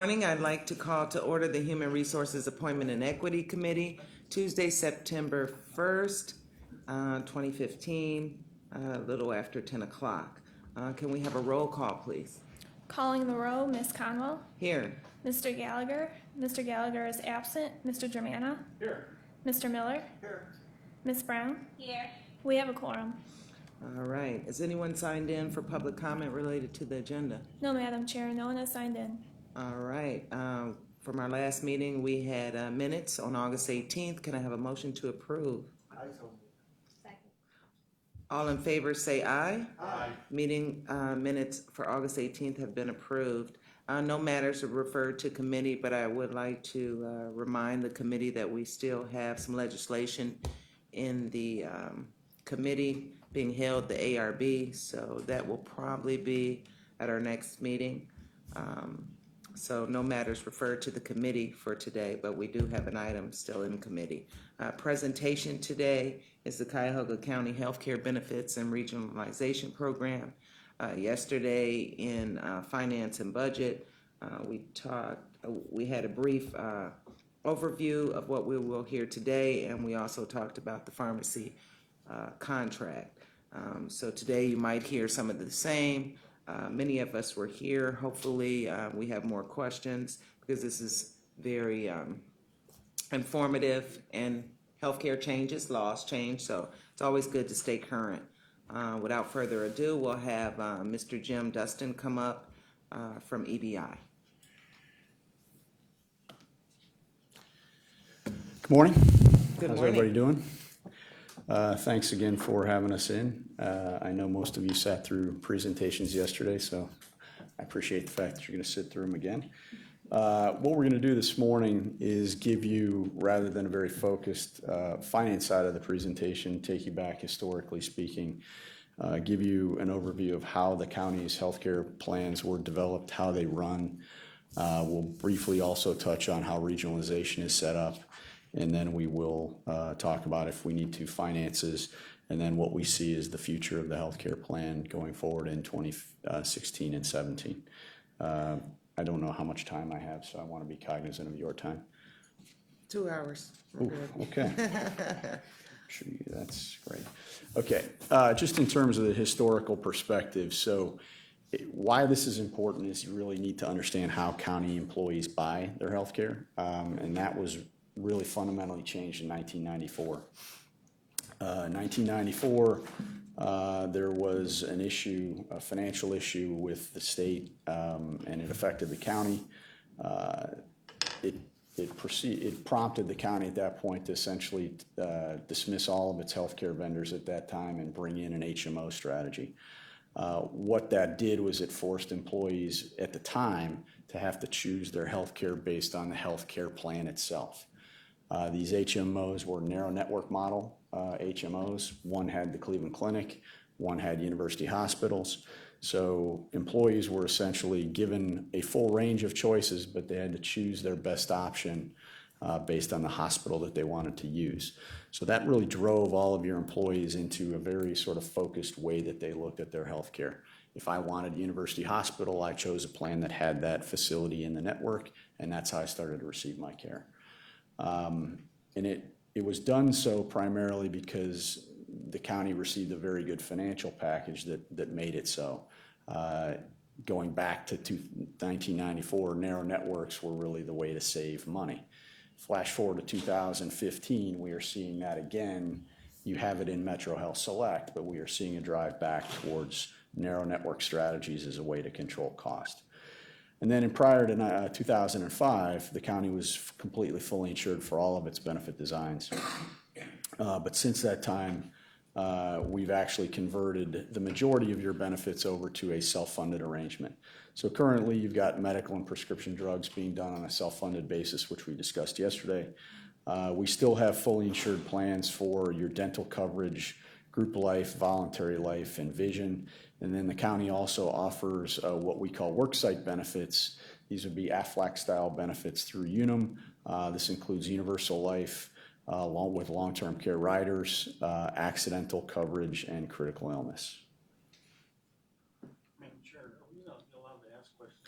Morning, I'd like to call to order the Human Resources Appointment and Equity Committee, Tuesday, September 1st, 2015, a little after 10 o'clock. Can we have a roll call, please? Calling the row, Ms. Conwell. Here. Mr. Gallagher. Mr. Gallagher is absent. Mr. Germana. Here. Mr. Miller. Here. Ms. Brown. Here. We have a quorum. All right. Is anyone signed in for public comment related to the agenda? No, Madam Chair, no one has signed in. All right. From our last meeting, we had minutes on August 18th. Can I have a motion to approve? Second. All in favor say aye. Aye. Meeting minutes for August 18th have been approved. No matters are referred to committee, but I would like to remind the committee that we still have some legislation in the committee being held, the ARB, so that will probably be at our next meeting. So no matters referred to the committee for today, but we do have an item still in committee. Presentation today is the Cuyahoga County Healthcare Benefits and Regionalization Program. Yesterday in Finance and Budget, we had a brief overview of what we will hear today, and we also talked about the pharmacy contract. So today you might hear some of the same. Many of us were here. Hopefully, we have more questions because this is very informative, and healthcare changes, laws change, so it's always good to stay current. Without further ado, we'll have Mr. Jim Dustin come up from EBI. Good morning. Good How's morning. everybody doing? Thanks again for having us in. I know most of you sat through presentations yesterday, so I appreciate the fact that you're going to sit through them again. What we're going to do this morning is give you, rather than a very focused finance side of the presentation, take you back historically speaking, give you an overview of how the county's healthcare plans were developed, how they run. We'll briefly also touch on how regionalization is set up. And then we will talk about, if we need to, finances, and then what we see as the future of the healthcare plan going forward in 2016 and 17. I don't know how much time I have, so I want to be cognizant of your time. 2 hours. Ooh, okay. Sure, that's great. Okay, just in terms of the historical perspective, so why this is important is you really need to understand how county employees buy their healthcare, and that was really fundamentally changed in 1994. 1994, there was an issue, a financial issue with the state, and it affected the county. It prompted the county at that point to essentially dismiss all of its healthcare vendors at that time and bring in an HMO strategy. What that did was it forced employees at the time to have to choose their healthcare based on the healthcare plan itself. These HMOs were narrow network model HMOs. One had the Cleveland Clinic, one had university hospitals. So employees were essentially given a full range of choices, but they had to choose their best option based on the hospital that they wanted to use. So that really drove all of your employees into a very sort of focused way that they looked at their health care. If I wanted University Hospital, I chose a plan that had that facility in the network, and that's how I started to receive my care. And it was done so primarily because the county received a very good financial package that made it so. Going back to 1994, narrow networks were really the way to save money. Flash forward to 2015, we are seeing that again. You have it in Metro Health Select, but we are seeing a drive back towards narrow network strategies as a way to control cost. And then prior to 2005, the county was completely fully insured for all of its benefit designs. But since that time, we've actually converted the majority of your benefits over to a self-funded arrangement. So currently you've got medical and prescription drugs being done on a self-funded basis, which we discussed yesterday. We still have fully insured plans for your dental coverage, group life, voluntary life, and vision. And then the county also offers what we call worksite benefits. These would be Aflac-style benefits through Unum. This includes universal life, along with long-term care riders, accidental coverage, and critical illness. Madam Chair, are we not allowed to ask questions?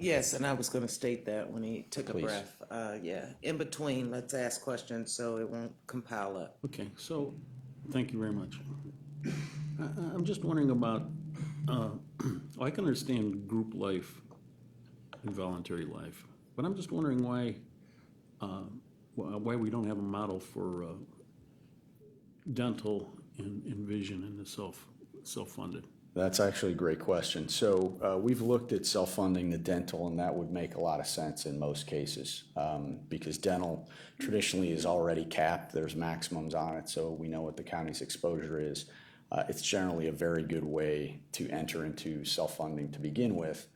Yes, and I was gonna state that when he took a Please. breath. Yeah, in between, let's ask questions so it won't compile up. Okay, so, thank you very much. I'm just wondering about, I can understand group life and voluntary life, but I'm just wondering why we don't have a model for dental and vision in the self-funded. That's actually a great question. So we've looked at self-funding the dental, and that would make a lot of sense in most cases because dental traditionally is already capped. There's maximums on it, so we know what the county's exposure is. It's generally a very good way to enter into self-funding to begin with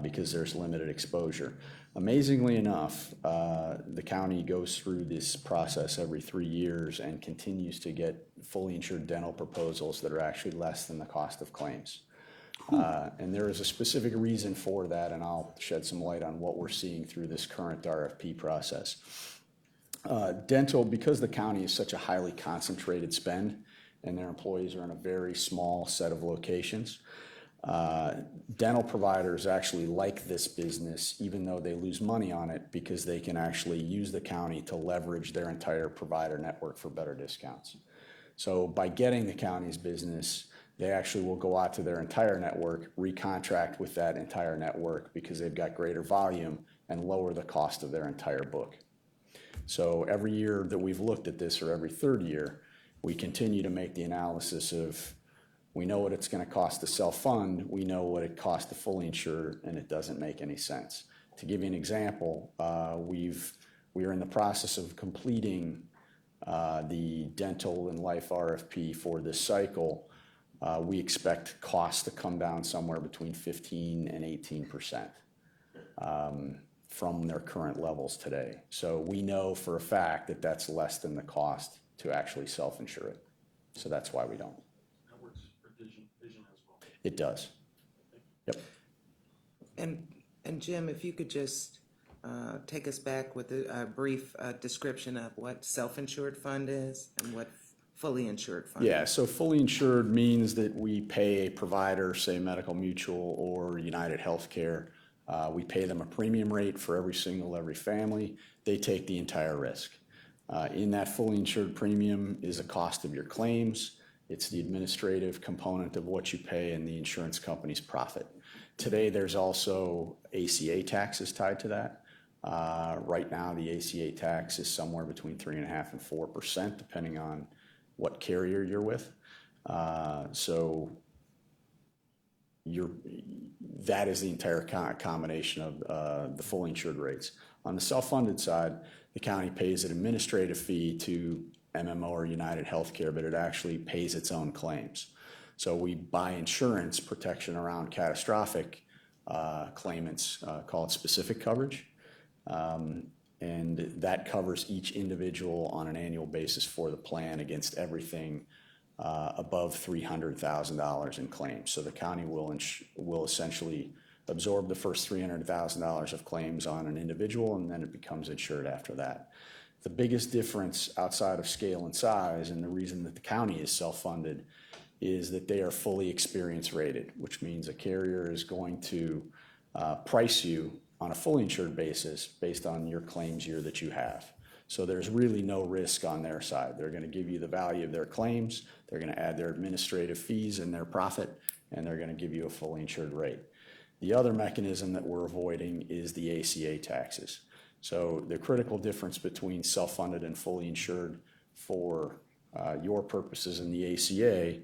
because there's limited exposure. Amazingly enough, the county goes through this process every 3 years and continues to get fully insured dental proposals that are actually less than the cost of claims. And there is a specific reason for that, and I'll shed some light on what we're seeing through this current RFP process. Dental, because the county is such a highly concentrated spend and their employees are in a very small set of locations, dental providers actually like this business even though they lose money on it because they can actually use the county to leverage their entire provider network for better discounts. So by getting the county's business, they actually will go out to their entire network, recontract with that entire network because they've got greater volume and lower the cost of their entire book. So every year that we've looked at this, or every third year, we continue to make the analysis of we know what it's going to cost to self-fund, we know what it costs to fully insure, and it doesn't make any sense. To give you an example, we are in the process of completing the dental and life RFP for this cycle. We expect costs to come down somewhere between 15 and 18% from their current levels today. So we know for a fact that that's less than the cost to actually self-insure it. So that's why we don't. That works for vision as well. It does. Yep. And Jim, if you could just take us back with a brief description of what self-insured fund is and what fully insured fund is. Yeah, so fully insured means that we pay a provider, say Medical Mutual or United Healthcare. We pay them a premium rate for every family. They take the entire risk. In that fully insured premium is the cost of your claims. It's the administrative component of what you pay and the insurance company's profit. Today, there's also ACA taxes tied to that. Right now, the ACA tax is somewhere between 3.5% and 4%, depending on what carrier you're with. So that is the entire combination of the fully insured rates. On the self-funded side, the county pays an administrative fee to MMO or United Healthcare, but it actually pays its own claims. So we buy insurance protection around catastrophic claimants called specific coverage. And that covers each individual on an annual basis for the plan against everything above $300,000 in claims. So the county will essentially absorb the first $300,000 of claims on an individual, and then it becomes insured after that. The biggest difference outside of scale and size, and the reason that the county is self-funded, is that they are fully experience rated, which means a carrier is going to price you on a fully insured basis based on your claims year that you have. So there's really no risk on their side. They're going to give you the value of their claims, they're going to add their administrative fees and their profit, and they're going to give you a fully insured rate. The other mechanism that we're avoiding is the ACA taxes. So the critical difference between self-funded and fully insured for your purposes in the ACA,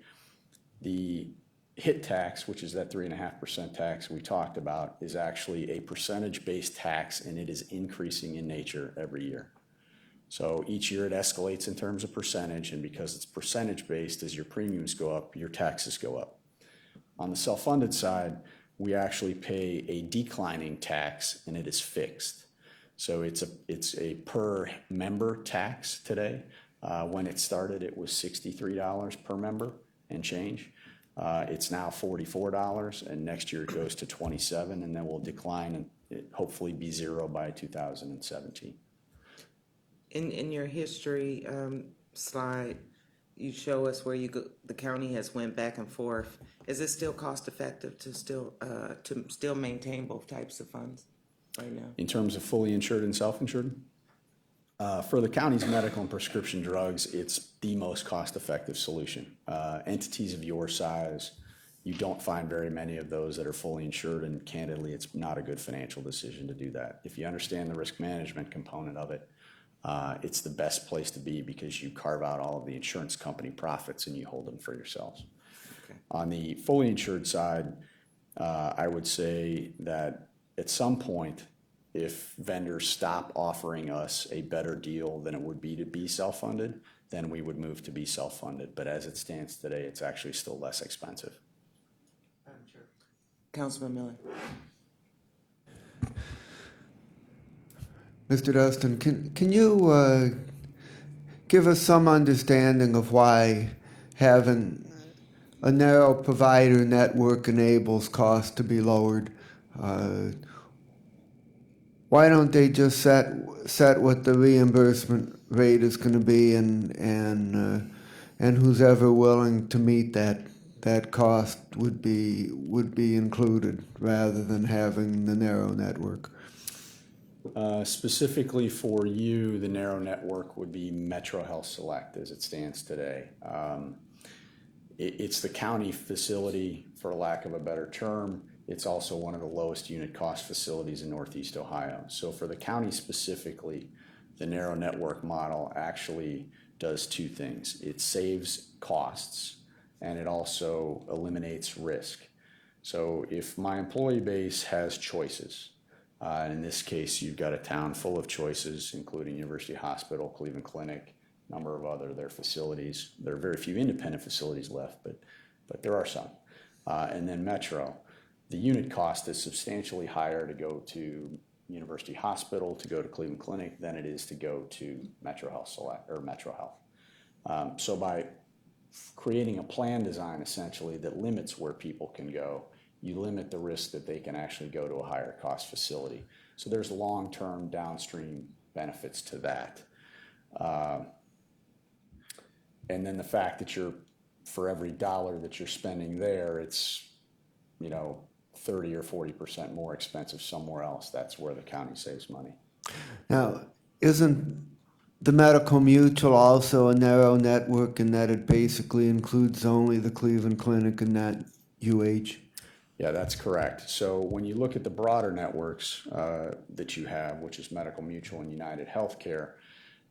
the HIT tax, which is that 3.5% tax we talked about, is actually a percentage-based tax, and it is increasing in nature every year. So each year it escalates in terms of percentage, and because it's percentage-based, as your premiums go up, your taxes go up. On the self-funded side, we actually pay a declining tax, and it is fixed. So it's a per member tax today. When it started, it was $63 per member and change. It's now $44, and next year it goes to $27, and then will decline and hopefully be zero by 2017. In your history slide, you show us where the county has went back and forth. Is it still cost effective to still maintain both types of funds right now? In terms of fully insured and self-insured? For the county's medical and prescription drugs, it's the most cost-effective solution. Entities of your size, you don't find very many of those that are fully insured, and candidly, it's not a good financial decision to do that. If you understand the risk management component of it, it's the best place to be because you carve out all of the insurance company profits and you hold them for yourselves. Okay. On the fully insured side, I would say that at some point, if vendors stop offering us a better deal than it would be to be self-funded, then we would move to be self-funded. But as it stands today, it's actually still less expensive. Councilman Miller. Mr. Dustin, can you give us some understanding of why having a narrow provider network enables costs to be lowered? Why don't they just set what the reimbursement rate is going to be, and who's ever willing to meet that cost would be included rather than having the narrow network? Specifically for you, the narrow network would be Metro Health Select as it stands today. It's the county facility, for lack of a better term. It's also one of the lowest unit cost facilities in Northeast Ohio. So for the county specifically, the narrow network model actually does two things. It saves costs and it also eliminates risk. So if my employee base has choices, and in this case, you've got a town full of choices, including University Hospital, Cleveland Clinic, a number of other their facilities. There are very few independent facilities left, but there are some. And then Metro. The unit cost is substantially higher to go to University Hospital, to go to Cleveland Clinic, than it is to go to Metro Health Select or Metro Health. So by creating a plan design essentially that limits where people can go, you limit the risk that they can actually go to a higher cost facility. So there's long-term downstream benefits to that. And then the fact that for every dollar that you're spending there, it's, 30 or 40% more expensive somewhere else. That's where the county saves money. Now, isn't the Medical Mutual also a narrow network in that it basically includes only the Cleveland Clinic and not UH? Yeah, that's correct. So when you look at the broader networks that you have, which is Medical Mutual and United Healthcare,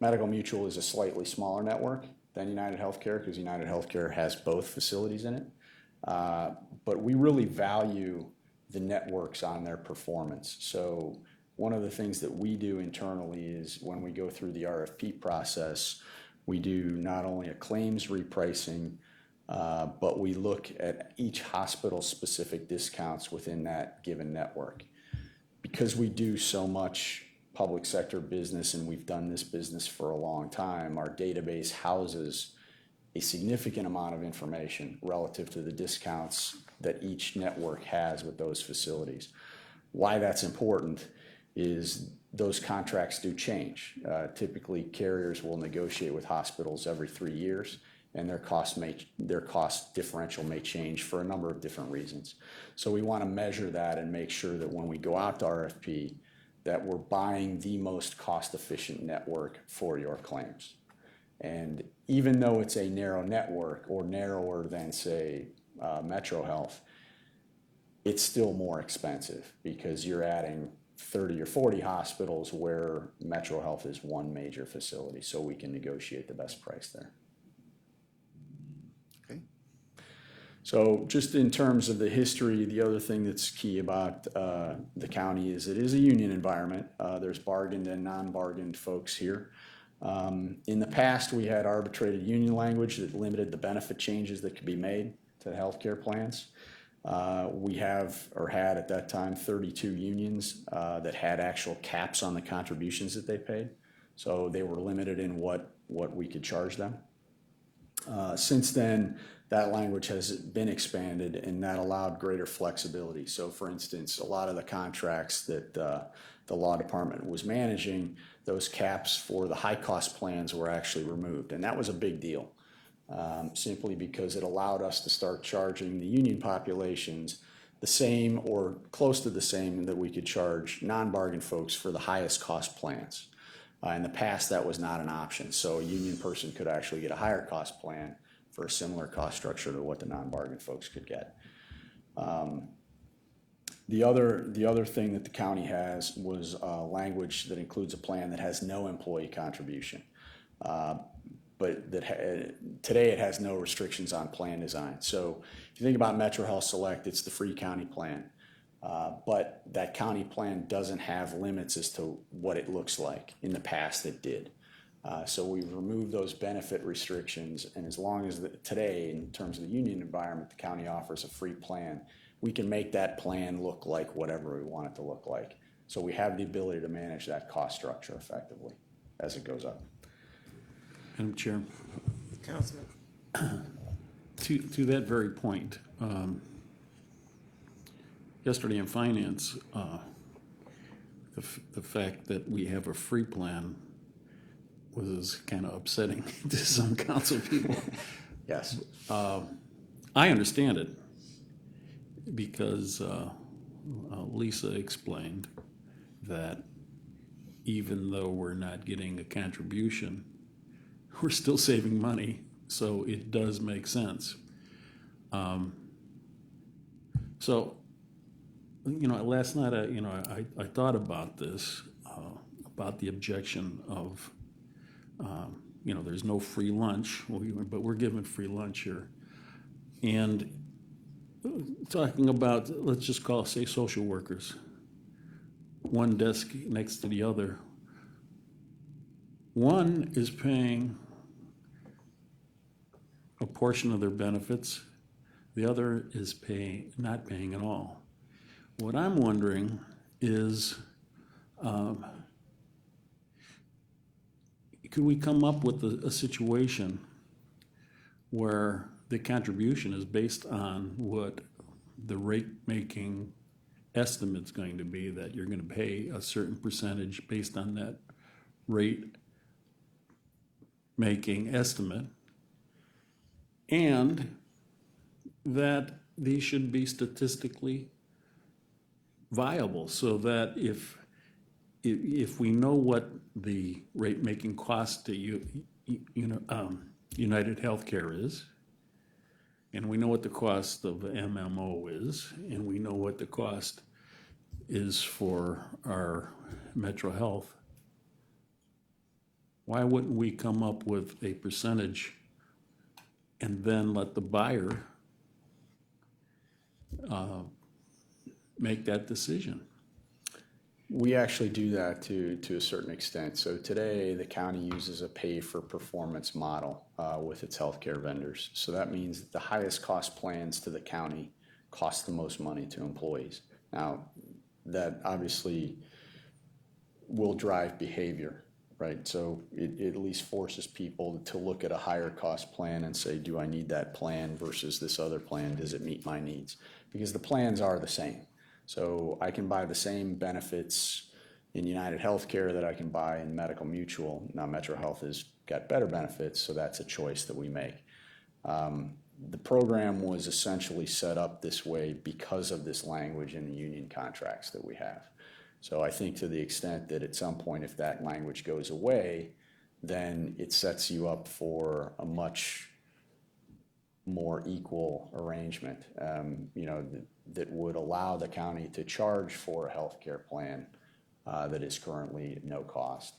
Medical Mutual is a slightly smaller network than United Healthcare because United Healthcare has both facilities in it. But we really value the networks on their performance. So one of the things that we do internally is when we go through the RFP process, we do not only a claims repricing, but we look at each hospital's specific discounts within that given network. Because we do so much public sector business and we've done this business for a long time, our database houses a significant amount of information relative to the discounts that each network has with those facilities. Why that's important is those contracts do change. Typically, carriers will negotiate with hospitals every 3 years, and their cost differential may change for a number of different reasons. So we want to measure that and make sure that when we go out to RFP, that we're buying the most cost-efficient network for your claims. And even though it's a narrow network or narrower than, say, Metro Health, it's still more expensive because you're adding 30 or 40 hospitals where Metro Health is one major facility, so we can negotiate the best price there. Okay. So just in terms of the history, the other thing that's key about the county is it is a union environment. There's bargained and non-bargained folks here. In the past, we had arbitrated union language that limited the benefit changes that could be made to the healthcare plans. We have, or had at that time, 32 unions that had actual caps on the contributions that they paid. So they were limited in what we could charge them. Since then, that language has been expanded and that allowed greater flexibility. So for instance, a lot of the contracts that the law department was managing, those caps for the high cost plans were actually removed. And that was a big deal simply because it allowed us to start charging the union populations the same or close to the same that we could charge non-bargain folks for the highest cost plans. In the past, that was not an option, so a union person could actually get a higher cost plan for a similar cost structure to what the non-bargain folks could get. The other thing that the county has was language that includes a plan that has no employee contribution. But today it has no restrictions on plan design. So if you think about Metro Health Select, it's the free county plan. But that county plan doesn't have limits as to what it looks like. In the past it did. So we've removed those benefit restrictions, and as long as today, in terms of the union environment, the county offers a free plan, we can make that plan look like whatever we want it to look like. So we have the ability to manage that cost structure effectively as it goes up. Madam Chair, Councilman. to that very point, yesterday in finance, the fact that we have a free plan was kind of upsetting to some council people. Yes. I understand it because Lisa explained that even though we're not getting a contribution, we're still saving money, so it does make sense. So, last night, I thought about this, about the objection of, there's no free lunch, but we're given free lunch here. And talking about, let's just say social workers, one desk next to the other. One is paying a portion of their benefits, the other is not paying at all. What I'm wondering is, could we come up with a situation where the contribution is based on what the rate-making estimate's going to be, that you're going to pay a certain percentage based on that rate-making estimate, and that these should be statistically viable, so that if we know what the rate-making cost to United Healthcare is, and we know what the cost of MMO is, and we know what the cost is for our Metro Health, why wouldn't we come up with a percentage and then let the buyer make that decision? We actually do that to a certain extent. So today, the county uses a pay-for-performance model with its healthcare vendors. So that means that the highest cost plans to the county cost the most money to employees. Now, that obviously will drive behavior, right? So it at least forces people to look at a higher cost plan and say, do I need that plan versus this other plan? Does it meet my needs? Because the plans are the same. So I can buy the same benefits in United Healthcare that I can buy in Medical Mutual. Now Metro Health has got better benefits, so that's a choice that we make. The program was essentially set up this way because of this language in the union contracts that we have. So I think to the extent that at some point, if that language goes away, then it sets you up for a much more equal arrangement, that would allow the county to charge for a healthcare plan that is currently no cost.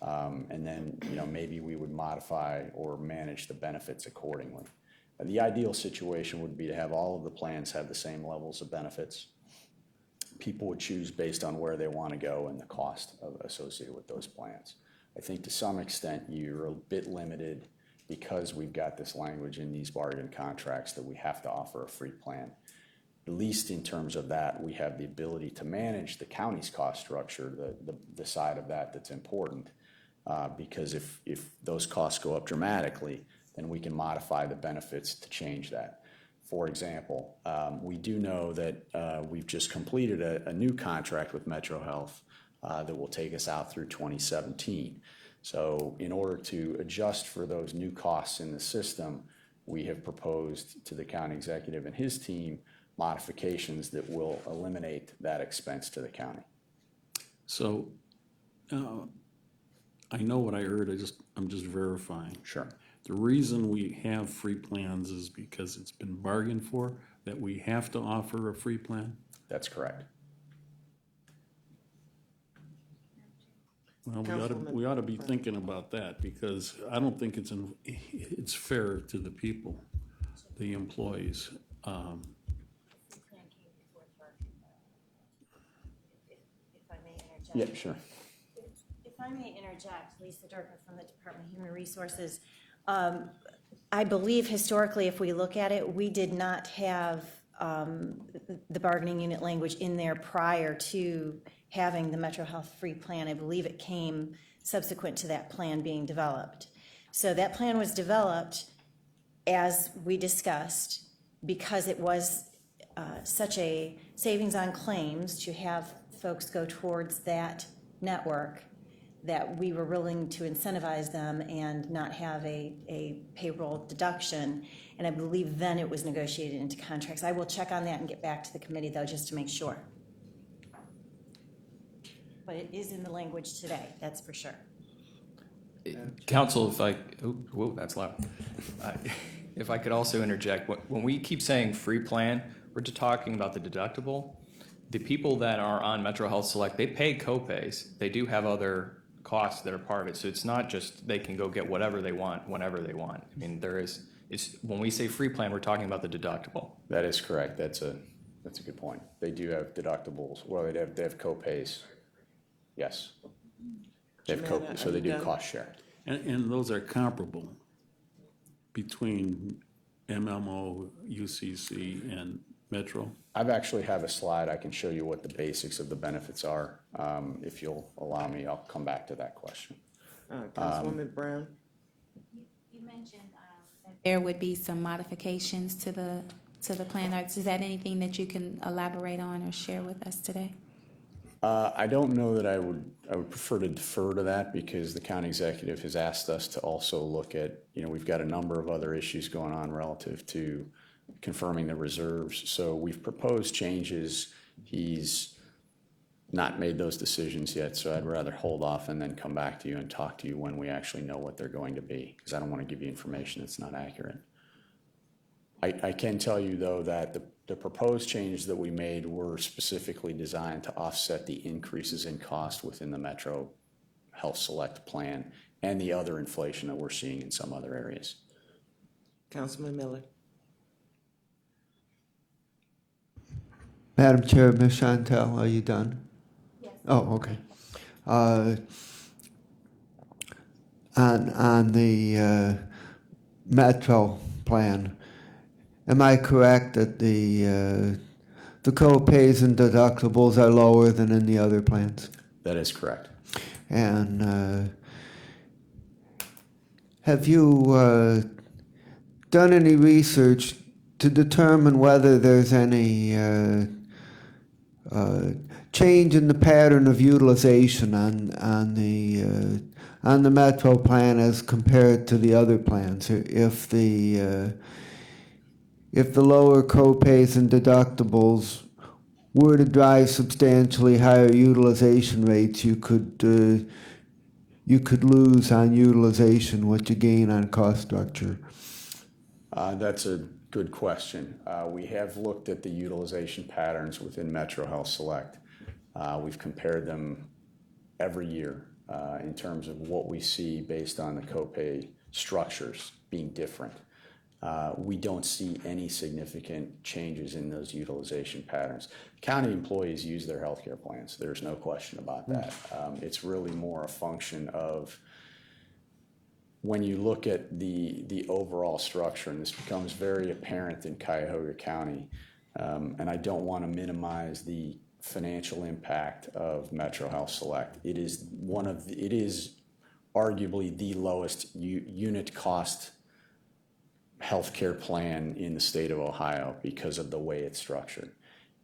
And then, maybe we would modify or manage the benefits accordingly. The ideal situation would be to have all of the plans have the same levels of benefits. People would choose based on where they want to go and the cost associated with those plans. I think to some extent you're a bit limited because we've got this language in these bargain contracts that we have to offer a free plan. At least in terms of that, we have the ability to manage the county's cost structure, the side of that that's important, because if those costs go up dramatically, then we can modify the benefits to change that. For example, we do know that we've just completed a new contract with Metro Health that will take us out through 2017. So in order to adjust for those new costs in the system, we have proposed to the county executive and his team modifications that will eliminate that expense to the county. So, I know what I heard, I'm just verifying. Sure. The reason we have free plans is because it's been bargained for, that we have to offer a free plan? That's correct. Well, Councilwoman- we ought to be thinking about that, because I don't think it's fair to the people, the employees. If I may interject. Yeah, sure. If I may interject, Lisa Durkin from the Department of Human Resources. I believe historically, if we look at it, we did not have the bargaining unit language in there prior to having the Metro Health Free Plan. I believe it came subsequent to that plan being developed. So that plan was developed, as we discussed, because it was such a savings on claims to have folks go towards that network, that we were willing to incentivize them and not have a payroll deduction. And I believe then it was negotiated into contracts. I will check on that and get back to the committee, though, just to make sure. But it is in the language today, that's for sure. Council, if I, whoa, that's loud. If I could also interject, when we keep saying free plan, we're just talking about the deductible. The people that are on Metro Health Select, they pay co-pays. They do have other costs that are part of it. So it's not just they can go get whatever they want, whenever they want. I mean, when we say free plan, we're talking about the deductible. That is correct. That's a good point. They do have deductibles. Well, they have co-pays. Yes. They have Jimena, so are they you do done? cost share. And those are comparable between MMO, UCC, and Metro? I've actually have a slide. I can show you what the basics of the benefits are. If you'll allow me, I'll come back to that question. Councilwoman Brown? You mentioned that there would be some modifications to the plan. Is that anything that you can elaborate on or share with us today? I don't know that I would prefer to defer to that, because the county executive has asked us to also look at, we've got a number of other issues going on relative to confirming the reserves. So we've proposed changes. He's not made those decisions yet, so I'd rather hold off and then come back to you and talk to you when we actually know what they're going to be, because I don't want to give you information that's not accurate. I can tell you, though, that the proposed changes that we made were specifically designed to offset the increases in cost within the Metro Health Select plan and the other inflation that we're seeing in some other areas. Councilman Miller? Madam Chair, Ms. Chantel, are you done? Yes. Oh, okay. On the Metro plan, am I correct that the co-pays and deductibles are lower than in the other plans? That is correct. And have you done any research to determine whether there's any change in the pattern of utilization on the Metro plan as compared to the other plans? If the lower co-pays and deductibles were to drive substantially higher utilization rates, you could lose on utilization what you gain on cost structure. That's a good question. We have looked at the utilization patterns within Metro Health Select. We've compared them every year in terms of what we see based on the copay structures being different. We don't see any significant changes in those utilization patterns. County employees use their healthcare plans. There's no question about that. It's really more a function of when you look at the overall structure, and this becomes very apparent in Cuyahoga County, and I don't want to minimize the financial impact of Metro Health Select. It is arguably the lowest unit cost healthcare plan in the state of Ohio because of the way it's structured.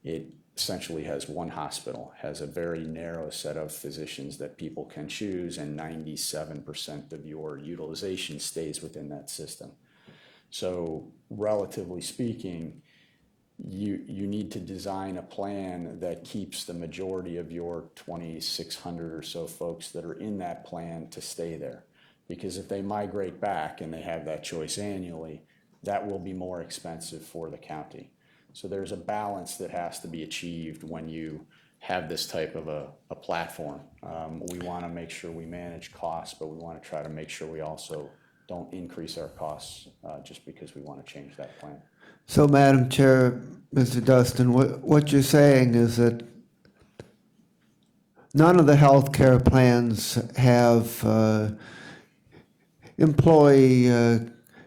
It essentially has one hospital, has a very narrow set of physicians that people can choose, and 97% of your utilization stays within that system. So relatively speaking, you need to design a plan that keeps the majority of your 2,600 or so folks that are in that plan to stay there. Because if they migrate back and they have that choice annually, that will be more expensive for the county. So there's a balance that has to be achieved when you have this type of a platform. We want to make sure we manage costs, but we want to try to make sure we also don't increase our costs just because we want to change that plan. So, Madam Chair, Mr. Dustin, what you're saying is that none of the healthcare plans have employee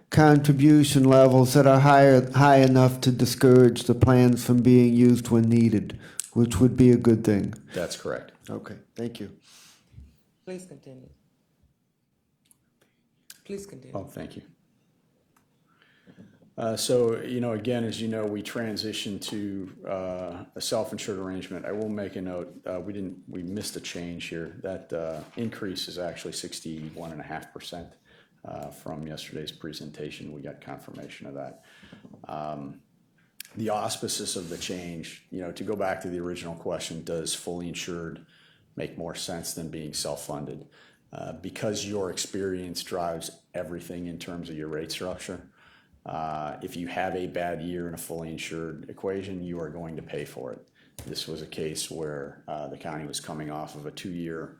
contribution levels that are high enough to discourage the plans from being used when needed, which would be a good thing. That's correct. Okay, thank you. Please continue. Please continue. Oh, thank you. So, again, as you know, we transitioned to a self-insured arrangement. I will make a note, we missed a change here. That increase is actually 61.5% from yesterday's presentation. We got confirmation of that. The auspices of the change, to go back to the original question, does fully insured make more sense than being self-funded? Because your experience drives everything in terms of your rate structure. If you have a bad year in a fully insured equation, you are going to pay for it. This was a case where the county was coming off of a 2-year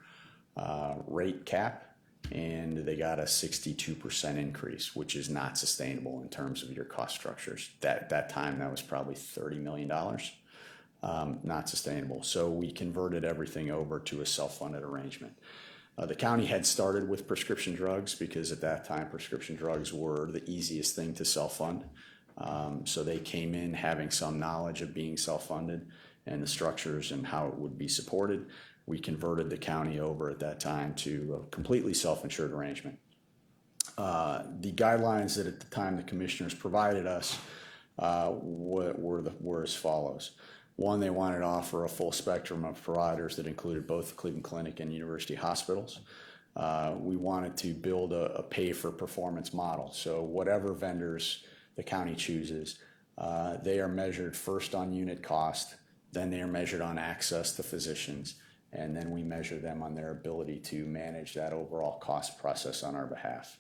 rate cap, and they got a 62% increase, which is not sustainable in terms of your cost structures. That time, that was probably $30 million. Not sustainable. So we converted everything over to a self-funded arrangement. The county had started with prescription drugs because at that time prescription drugs were the easiest thing to self-fund. So they came in having some knowledge of being self-funded and the structures and how it would be supported. We converted the county over at that time to a completely self-insured arrangement. The guidelines that at the time the commissioners provided us were as follows. One, they wanted to offer a full spectrum of providers that included both the Cleveland Clinic and university hospitals. We wanted to build a pay-for-performance model. So whatever vendors the county chooses, they are measured first on unit cost, then they are measured on access to physicians, and then we measure them on their ability to manage that overall cost process on our behalf.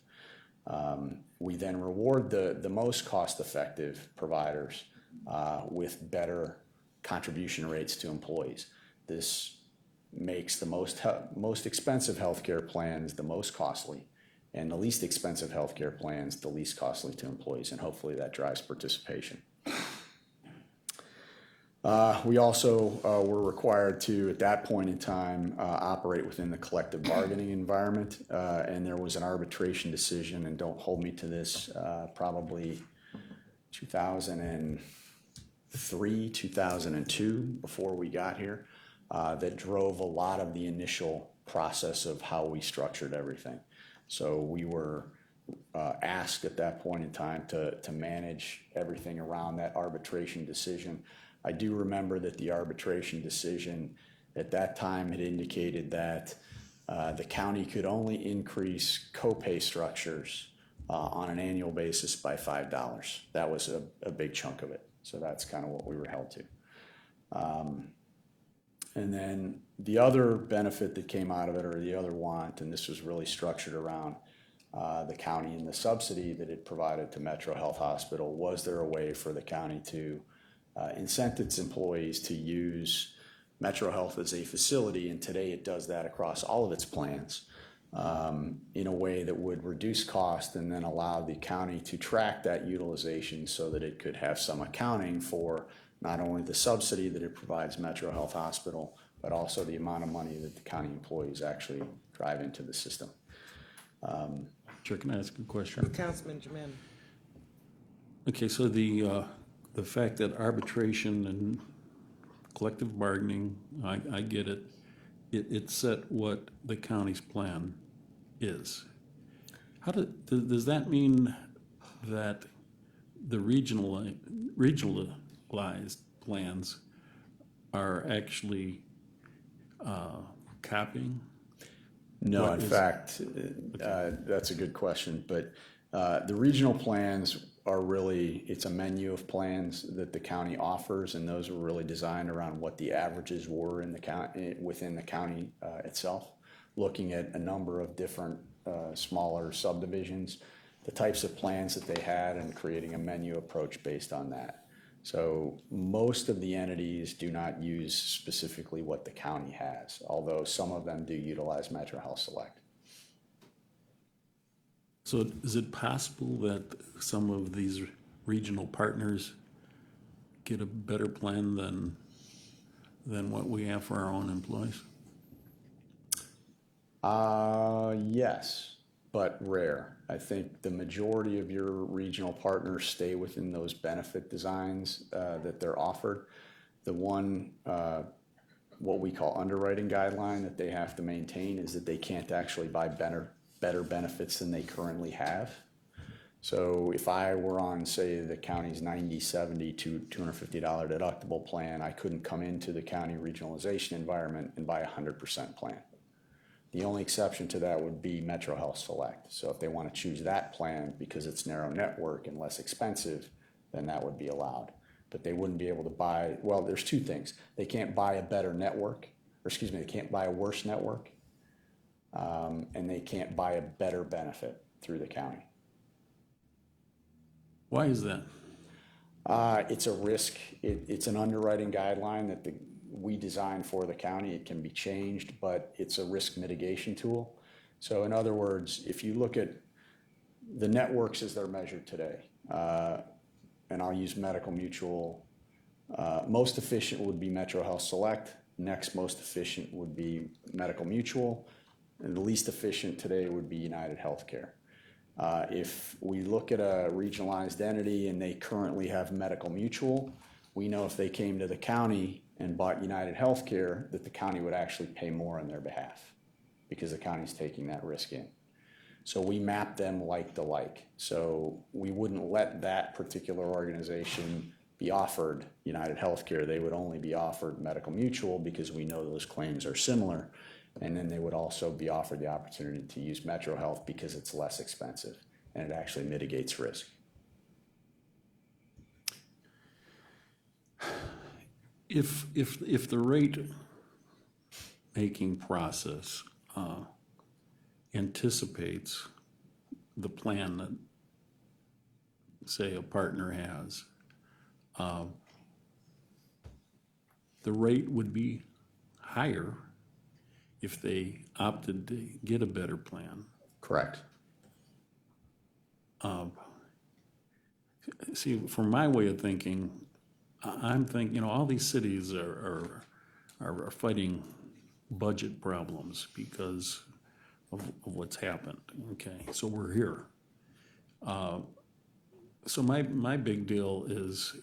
We then reward the most cost-effective providers with better contribution rates to employees. This makes the most expensive healthcare plans the most costly, and the least expensive healthcare plans the least costly to employees, and hopefully that drives participation. We also were required to, at that point in time, operate within the collective bargaining environment, and there was an arbitration decision, and don't hold me to this, probably 2003, 2002, before we got here, that drove a lot of the initial process of how we structured everything. So we were asked at that point in time to manage everything around that arbitration decision. I do remember that the arbitration decision at that time had indicated that the county could only increase copay structures on an annual basis by $5. That was a big chunk of it. So that's kind of what we were held to. And then the other benefit that came out of it, or the other want, and this was really structured around the county and the subsidy that it provided to Metro Health Hospital, was there a way for the county to incent its employees to use Metro Health as a facility, and today it does that across all of its plans, in a way that would reduce cost and then allow the county to track that utilization so that it could have some accounting for not only the subsidy that it provides Metro Health Hospital, but also the amount of money that the county employees actually drive into the system. Chair, can I ask a question? Councilman Jermaine. Okay, so the fact that arbitration and collective bargaining, I get it. It set what the county's plan is. Does that mean that the regionalized plans are actually capping? No, in fact, that's a good question, but the regional plans are really, it's a menu of plans that the county offers, and those are really designed around what the averages were in the county, within the county itself, looking at a number of different smaller subdivisions, the types of plans that they had, and creating a menu approach based on that. So most of the entities do not use specifically what the county has, although some of them do utilize Metro Health Select. So is it possible that some of these regional partners get a better plan than what we have for our own employees? Yes, but rare. I think the majority of your regional partners stay within those benefit designs that they're offered. The one, what we call underwriting guideline that they have to maintain is that they can't actually buy better benefits than they currently have. So if I were on, say, the county's 90, 70 to $250 deductible plan, I couldn't come into the county regionalization environment and buy a 100% plan. The only exception to that would be Metro Health Select. So if they want to choose that plan because it's narrow network and less expensive, then that would be allowed. But they wouldn't be able to buy, well, there's two things. They can't buy a better network, or excuse me, they can't buy a worse network, and they can't buy a better benefit through the county. Why is that? It's a risk. It's an underwriting guideline that we designed for the county. It can be changed, but it's a risk mitigation tool. So in other words, if you look at the networks as they're measured today, and I'll use Medical Mutual, most efficient would be Metro Health Select. Next most efficient would be Medical Mutual. And the least efficient today would be United Healthcare. If we look at a regionalized entity and they currently have Medical Mutual, we know if they came to the county and bought United Healthcare, that the county would actually pay more on their behalf because the county's taking that risk in. So we map them like to like. So we wouldn't let that particular organization be offered United Healthcare. They would only be offered Medical Mutual because we know those claims are similar. And then they would also be offered the opportunity to use Metro Health because it's less expensive and it actually mitigates risk. If the rate making process anticipates the plan that, say, a partner has, the rate would be higher if they opted to get a better plan. Correct. See, from my way of thinking, I'm thinking, all these cities are fighting budget problems because of what's happened. Okay, so we're here. So my big deal is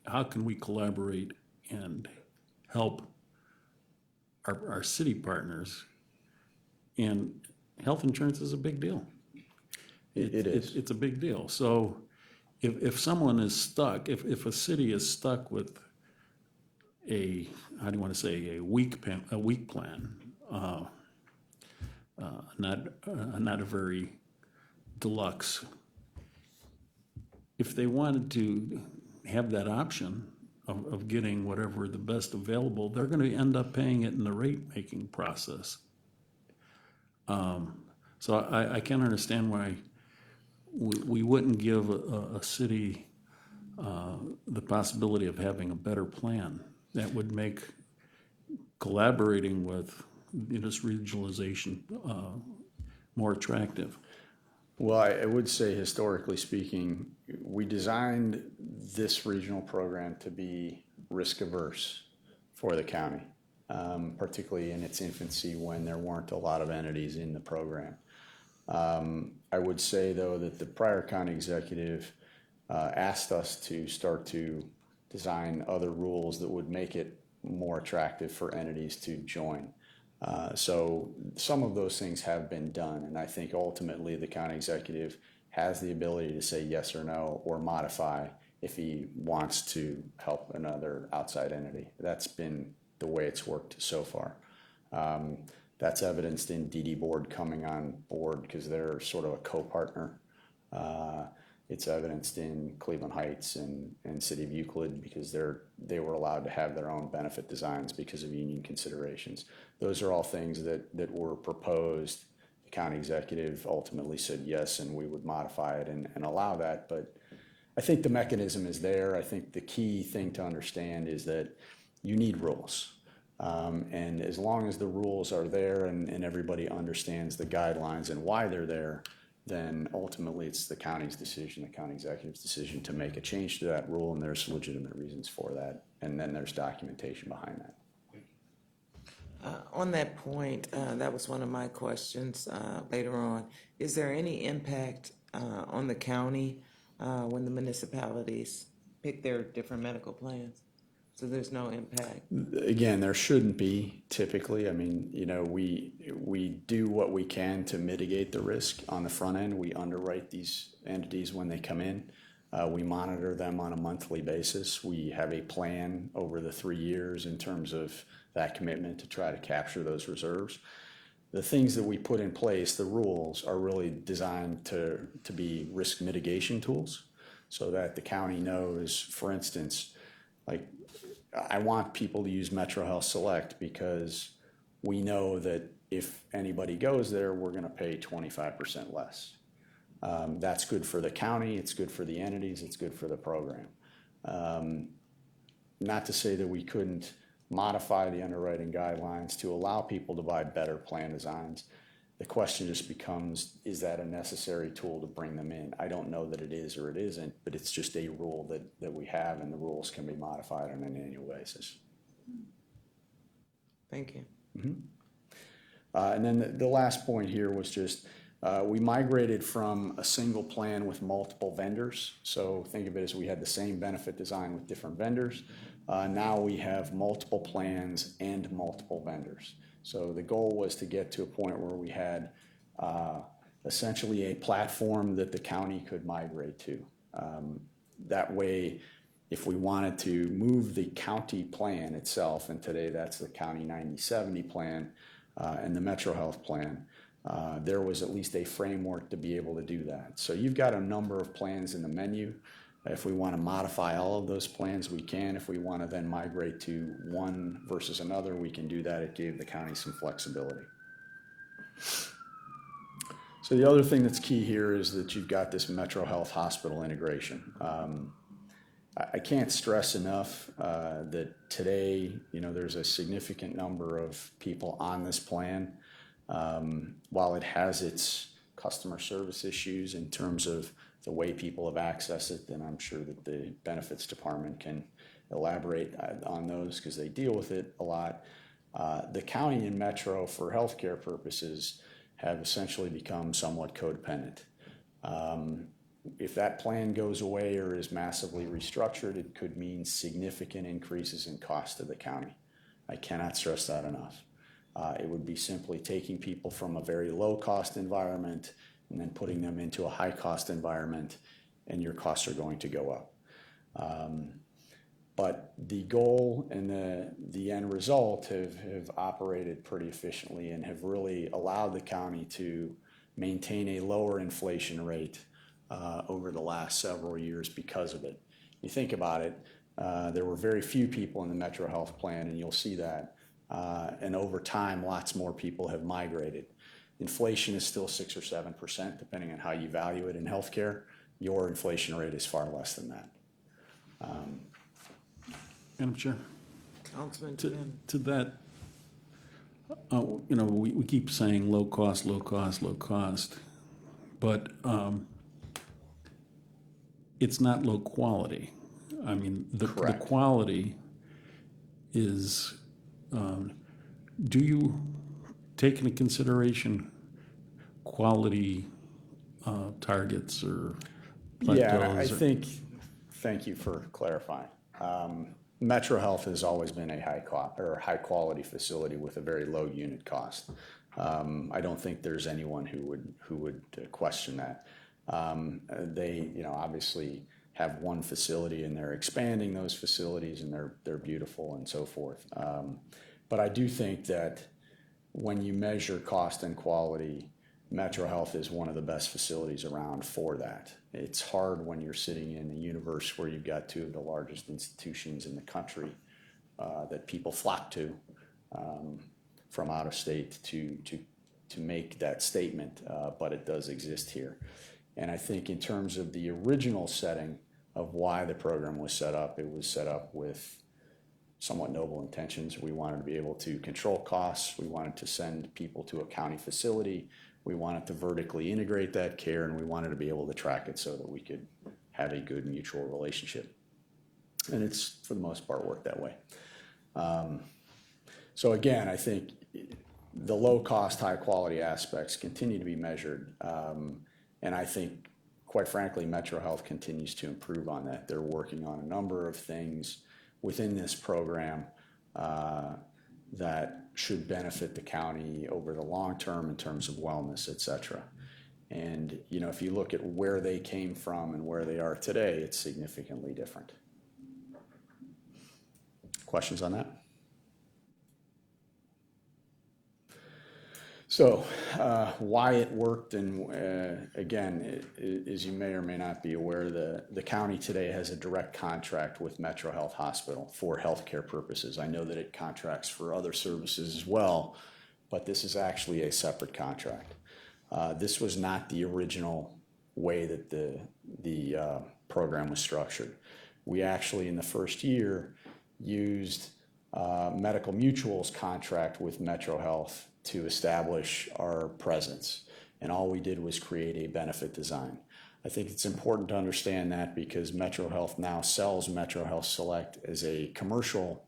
how can we collaborate and help our city partners? And health insurance is a big deal. It is. It's a big deal. So if someone is stuck, if a city is stuck with a, how do you want to say, a weak plan, not a very deluxe, if they wanted to have that option of getting whatever the best available, they're going to end up paying it in the rate-making process. So I can't understand why we wouldn't give a city the possibility of having a better plan that would make collaborating with this regionalization more attractive. Well, I would say historically speaking, we designed this regional program to be risk averse for the county, particularly in its infancy when there weren't a lot of entities in the program. I would say, though, that the prior county executive asked us to start to design other rules that would make it more attractive for entities to join. So some of those things have been done, and I think ultimately the county executive has the ability to say yes or no or modify if he wants to help another outside entity. That's been the way it's worked so far. That's evidenced in DD Board coming on board because they're sort of a co-partner. It's evidenced in Cleveland Heights and City of Euclid because they were allowed to have their own benefit designs because of union considerations. Those are all things that were proposed. The county executive ultimately said yes, and we would modify it and allow that. But I think the mechanism is there. I think the key thing to understand is that you need rules. And as long as the rules are there and everybody understands the guidelines and why they're there, then ultimately it's the county's decision, the county executive's decision to make a change to that rule, and there's legitimate reasons for that. And then there's documentation behind that. On that point, that was one of my questions later on. Is there any impact on the county when the municipalities pick their different medical plans? So there's no impact? Again, there shouldn't be typically. I mean, you know, we do what we can to mitigate the risk on the front end. We underwrite these entities when they come in. We monitor them on a monthly basis. We have a plan over the 3 years in terms of that commitment to try to capture those reserves. The things that we put in place, the rules, are really designed to be risk mitigation tools so that the county knows, for instance, like, I want people to use Metro Health Select because we know that if anybody goes there, we're going to pay 25% less. That's good for the county, it's good for the entities, it's good for the program. Not to say that we couldn't modify the underwriting guidelines to allow people to buy better plan designs. The question just becomes, is that a necessary tool to bring them in? I don't know that it is or it isn't, but it's just a rule that we have, and the rules can be modified on an annual basis. Thank you. And then the last point here was just, we migrated from a single plan with multiple vendors. So think of it as we had the same benefit design with different vendors. Now we have multiple plans and multiple vendors. So the goal was to get to a point where we had essentially a platform that the county could migrate to. That way, if we wanted to move the county plan itself, and today that's the County 9070 plan and the Metro Health plan, there was at least a framework to be able to do that. So you've got a number of plans in the menu. If we want to modify all of those plans, we can. If we want to then migrate to one versus another, we can do that. It gave the county some flexibility. So the other thing that's key here is that you've got this Metro Health hospital integration. I can't stress enough that today, you know, there's a significant number of people on this plan. While it has its customer service issues in terms of the way people have accessed it, then I'm sure that the benefits department can elaborate on those because they deal with it a lot. The county and Metro, for healthcare purposes, have essentially become somewhat codependent. If that plan goes away or is massively restructured, it could mean significant increases in cost to the county. I cannot stress that enough. It would be simply taking people from a very low-cost environment and then putting them into a high-cost environment, and your costs are going to go up. But the goal and the end result have operated pretty efficiently and have really allowed the county to maintain a lower inflation rate over the last several years because of it. You think about it, there were very few people in the Metro Health plan, and you'll see that. And over time, lots more people have migrated. Inflation is still 6 or 7%, depending on how you value it in healthcare. Your inflation rate is far less than that. Madam Chair, Councilman to Finn. that, you know, we keep saying low cost, low cost, low cost, but it's not low quality. I mean, the quality is, do you take into consideration quality targets or plateaus? Yeah, I think, thank you for clarifying. Metro Health has always been a high quality facility with a very low unit cost. I don't think there's anyone who would question that. They, you know, obviously have one facility and they're expanding those facilities and they're beautiful and so forth. But I do think that when you measure cost and quality, Metro Health is one of the best facilities around for that. It's hard when you're sitting in a universe where you've got two of the largest institutions in the country that people flock to from out of state to make that statement, but it does exist here. And I think in terms of the original setting of why the program was set up, it was set up with somewhat noble intentions. We wanted to be able to control costs. We wanted to send people to a county facility. We wanted to vertically integrate that care, and we wanted to be able to track it so that we could have a good mutual relationship. And it's, for the most part, worked that way. So again, I think the low-cost, high-quality aspects continue to be measured. And I think, quite frankly, Metro Health continues to improve on that. They're working on a number of things within this program that should benefit the county over the long term in terms of wellness, et cetera. And, you know, if you look at where they came from and where they are today, it's significantly different. Questions on that? So why it worked, and again, as you may or may not be aware, the county today has a direct contract with Metro Health Hospital for healthcare purposes. I know that it contracts for other services as well, but this is actually a separate contract. This was not the original way that the program was structured. We actually, in the first year, used Medical Mutual's contract with Metro Health to establish our presence. And all we did was create a benefit design. I think it's important to understand that because Metro Health now sells Metro Health Select as a commercial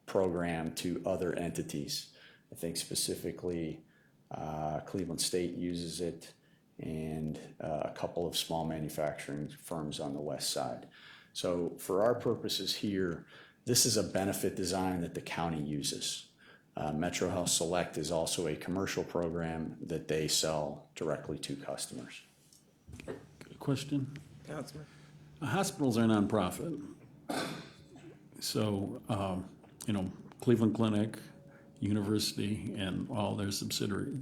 program to other entities. I think specifically Cleveland State uses it and a couple of small manufacturing firms on the west side. So for our purposes here, this is a benefit design that the county uses. Metro Health Select is also a commercial program that they sell directly to customers. Question? Councilman? Hospitals are nonprofit. So, you know, Cleveland Clinic, University, and all their subsidiaries,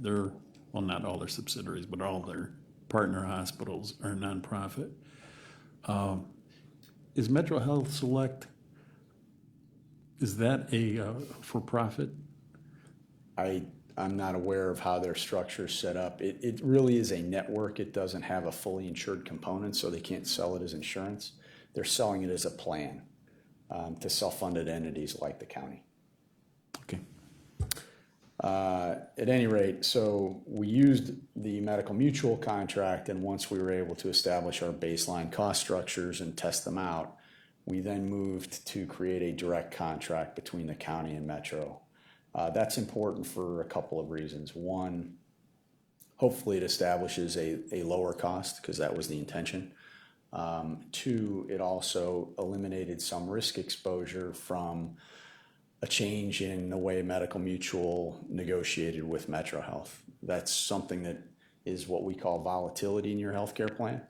well, not all their subsidiaries, but all their partner hospitals are nonprofit. Is Metro Health Select, is that a for-profit? I'm not aware of how their structure is set up. It really is a network. It doesn't have a fully insured component, so they can't sell it as insurance. They're selling it as a plan to self-funded entities like the county. Okay. At any rate, so we used the Medical Mutual contract, and once we were able to establish our baseline cost structures and test them out, we then moved to create a direct contract between the county and Metro. That's important for a couple of reasons. One, hopefully it establishes a lower cost, because that was the intention. Two, it also eliminated some risk exposure from a change in the way Medical Mutual negotiated with Metro Health. That's something that is what we call volatility in your healthcare plan.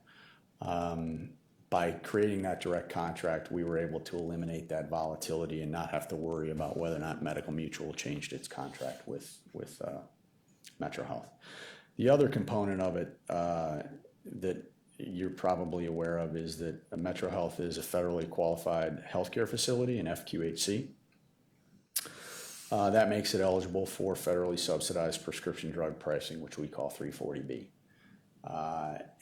By creating that direct contract, we were able to eliminate that volatility and not have to worry about whether or not Medical Mutual changed its contract with Metro Health. The other component of it that you're probably aware of is that Metro Health is a federally qualified healthcare facility, an FQHC. That makes it eligible for federally subsidized prescription drug pricing, which we call 340B.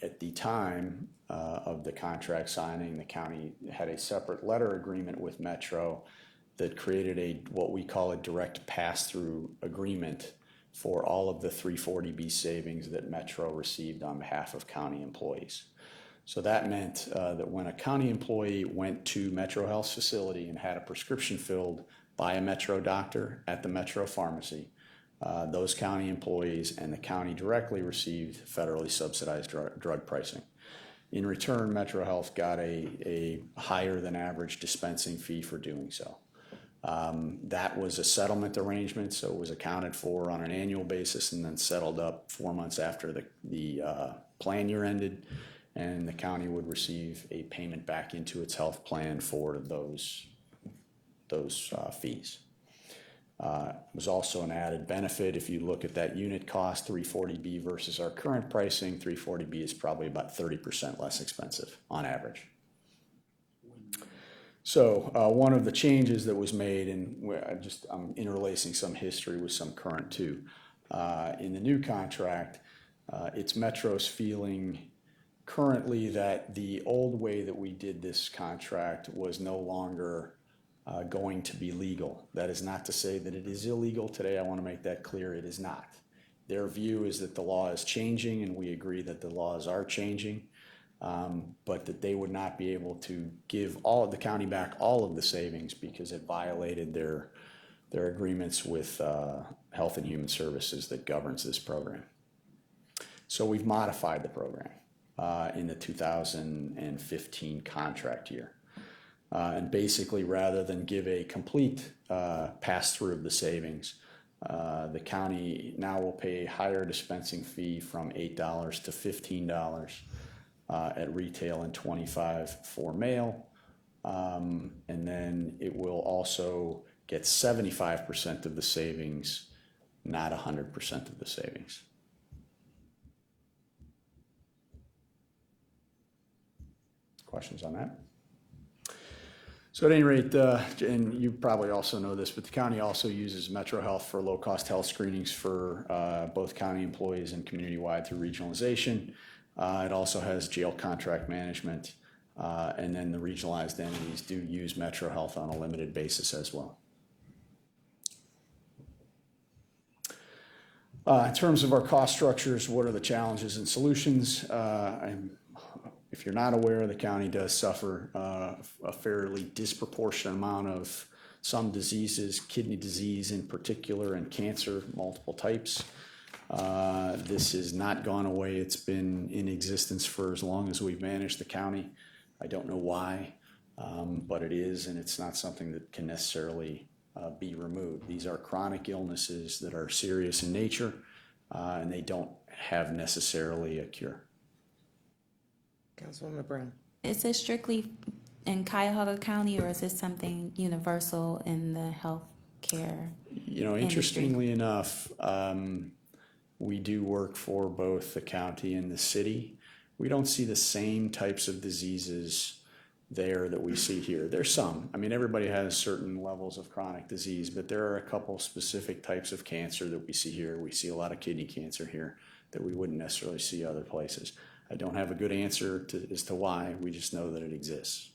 At the time of the contract signing, the county had a separate letter agreement with Metro that created what we call a direct pass-through agreement for all of the 340B savings that Metro received on behalf of county employees. So that meant that when a county employee went to Metro Health's facility and had a prescription filled by a Metro doctor at the Metro pharmacy, those county employees and the county directly received federally subsidized drug pricing. In return, Metro Health got a higher than average dispensing fee for doing so. That was a settlement arrangement, so it was accounted for on an annual basis and then settled up 4 months after the plan year ended, and the county would receive a payment back into its health plan for those fees. Was also an added benefit. If you look at that unit cost, 340B versus our current pricing, 340B is probably about 30% less expensive on average. So one of the changes that was made, and I'm interlacing some history with some current too, in the new contract, it's Metro's feeling currently that the old way that we did this contract was no longer going to be legal. That is not to say that it is illegal today. I want to make that clear. It is not. Their view is that the law is changing, and we agree that the laws are changing, but that they would not be able to give all of the county back all of the savings because it violated their agreements with Health and Human Services that governs this program. So we've modified the program in the 2015 contract year. And basically, rather than give a complete pass-through of the savings, the county now will pay a higher dispensing fee from $8 to $15 at retail and $25 for mail. And then it will also get 75% of the savings, not 100% of the savings. Questions on that? So at any rate, and you probably also know this, but the county also uses Metro Health for low-cost health screenings for both county employees and community-wide through regionalization. It also has jail contract management, and then the regionalized entities do use Metro Health on a limited basis as well. In terms of our cost structures, what are the challenges and solutions? If you're not aware, the county does suffer a fairly disproportionate amount of some diseases, kidney disease in particular, and cancer, multiple types. This has not gone away. It's been in existence for as long as we've managed the county. I don't know why, but it is, and it's not something that can necessarily be removed. These are chronic illnesses that are serious in nature, and they don't have necessarily a cure. Councilwoman Brown. Is this strictly in Cuyahoga County, or is this something universal in the health care? You know, interestingly enough, we do work for both the county and the city. We don't see the same types of diseases there that we see here. There's some. I mean, everybody has certain levels of chronic disease, but there are a couple specific types of cancer that we see here. We see a lot of kidney cancer here that we wouldn't necessarily see other places. I don't have a good answer as to why. We just know that it exists.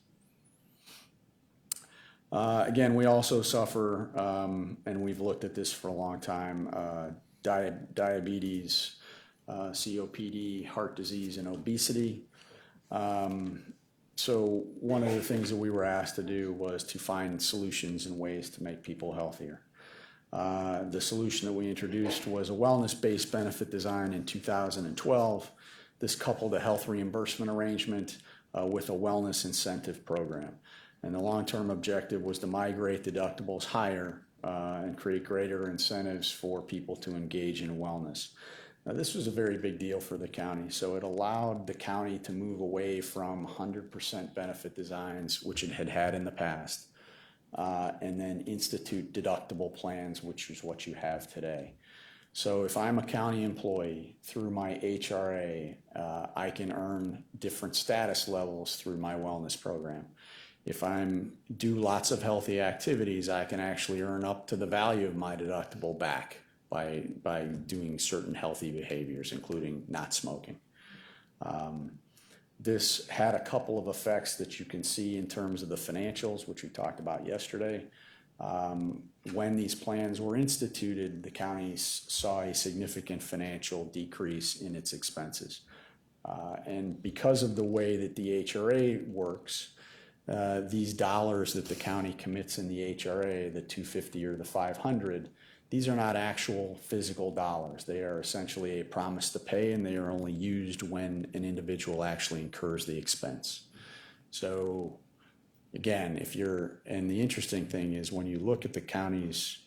Again, we also suffer, and we've looked at this for a long time, diabetes, COPD, heart disease, and obesity. So one of the things that we were asked to do was to find solutions and ways to make people healthier. The solution that we introduced was a wellness-based benefit design in 2012. This coupled a health reimbursement arrangement with a wellness incentive program. And the long-term objective was to migrate deductibles higher and create greater incentives for people to engage in wellness. Now, this was a very big deal for the county, so it allowed the county to move away from 100% benefit designs, which it had had in the past, and then institute deductible plans, which is what you have today. So if I'm a county employee, through my HRA, I can earn different status levels through my wellness program. If I do lots of healthy activities, I can actually earn up to the value of my deductible back by doing certain healthy behaviors, including not smoking. This had a couple of effects that you can see in terms of the financials, which we talked about yesterday. When these plans were instituted, the county saw a significant financial decrease in its expenses. And because of the way that the HRA works, these dollars that the county commits in the HRA, the $250 or the $500, these are not actual physical dollars. They are essentially a promise to pay, and they are only used when an individual actually incurs the expense. So again, and the interesting thing is when you look at the county's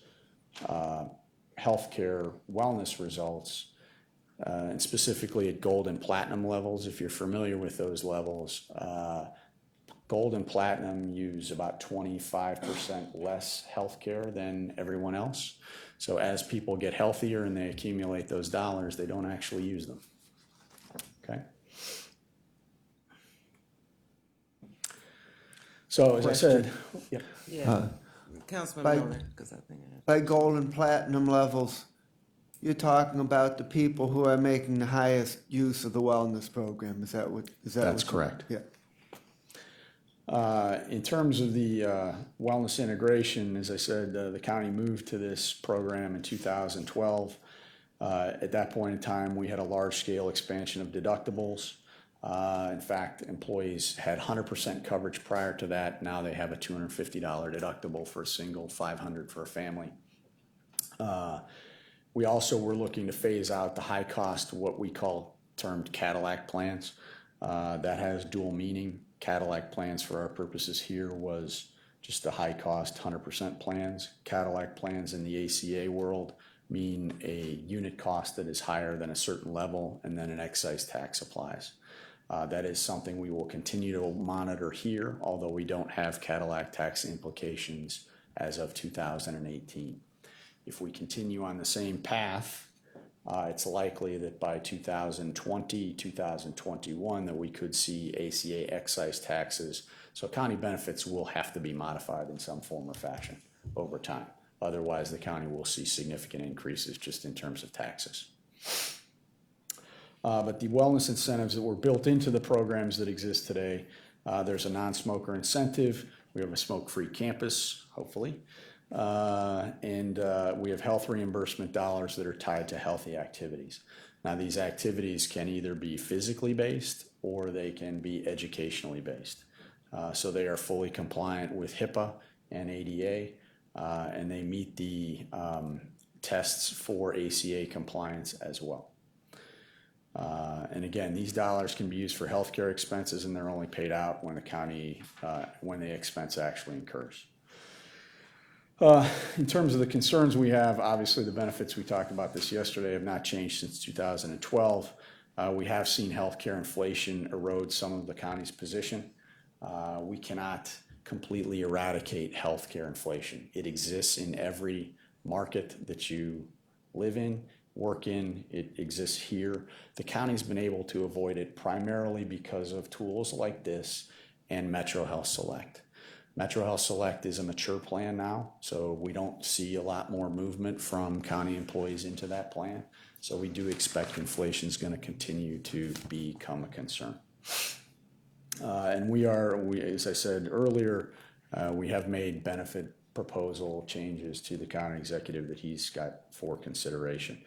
healthcare wellness results, and specifically at gold and platinum levels, if you're familiar with those levels, Gold and Platinum use about 25% less healthcare than everyone else. So as people get healthier and they accumulate those dollars, they don't actually use them. Okay? So as I said, yep. Yeah, Councilman by- Miller, because I think I have. By gold and platinum levels, you're talking about the people who are making the highest use of the wellness program. Is that what? That's correct. Yeah. In terms of the wellness integration, as I said, the county moved to this program in 2012. At that point in time, we had a large-scale expansion of deductibles. In fact, employees had 100% coverage prior to that. Now they have a $250 deductible for a single, $500 for a family. We also were looking to phase out the high cost, what we call termed Cadillac plans. That has dual meaning. Cadillac plans for our purposes here was just the high cost 100% plans. Cadillac plans in the ACA world mean a unit cost that is higher than a certain level and then an excise tax applies. That is something we will continue to monitor here, although we don't have Cadillac tax implications as of 2018. If we continue on the same path, it's likely that by 2020, 2021, that we could see ACA excise taxes. So county benefits will have to be modified in some form or fashion over time. Otherwise, the county will see significant increases just in terms of taxes. But the wellness incentives that were built into the programs that exist today, there's a non-smoker incentive. We have a smoke-free campus, hopefully. And we have health reimbursement dollars that are tied to healthy activities. Now, these activities can either be physically based or they can be educationally based. So they are fully compliant with HIPAA and ADA, and they meet the tests for ACA compliance as well. And again, these dollars can be used for healthcare expenses, and they're only paid out when the county, when the expense actually incurs. In terms of the concerns we have, obviously the benefits, we talked about this yesterday, have not changed since 2012. We have seen healthcare inflation erode some of the county's position. We cannot completely eradicate healthcare inflation. It exists in every market that you live in, work in. It exists here. The county's been able to avoid it primarily because of tools like this and Metro Health Select. Metro Health Select is a mature plan now, so we don't see a lot more movement from county employees into that plan. So we do expect inflation is going to continue to become a concern. And as I said earlier, we have made benefit proposal changes to the county executive that he's got for consideration.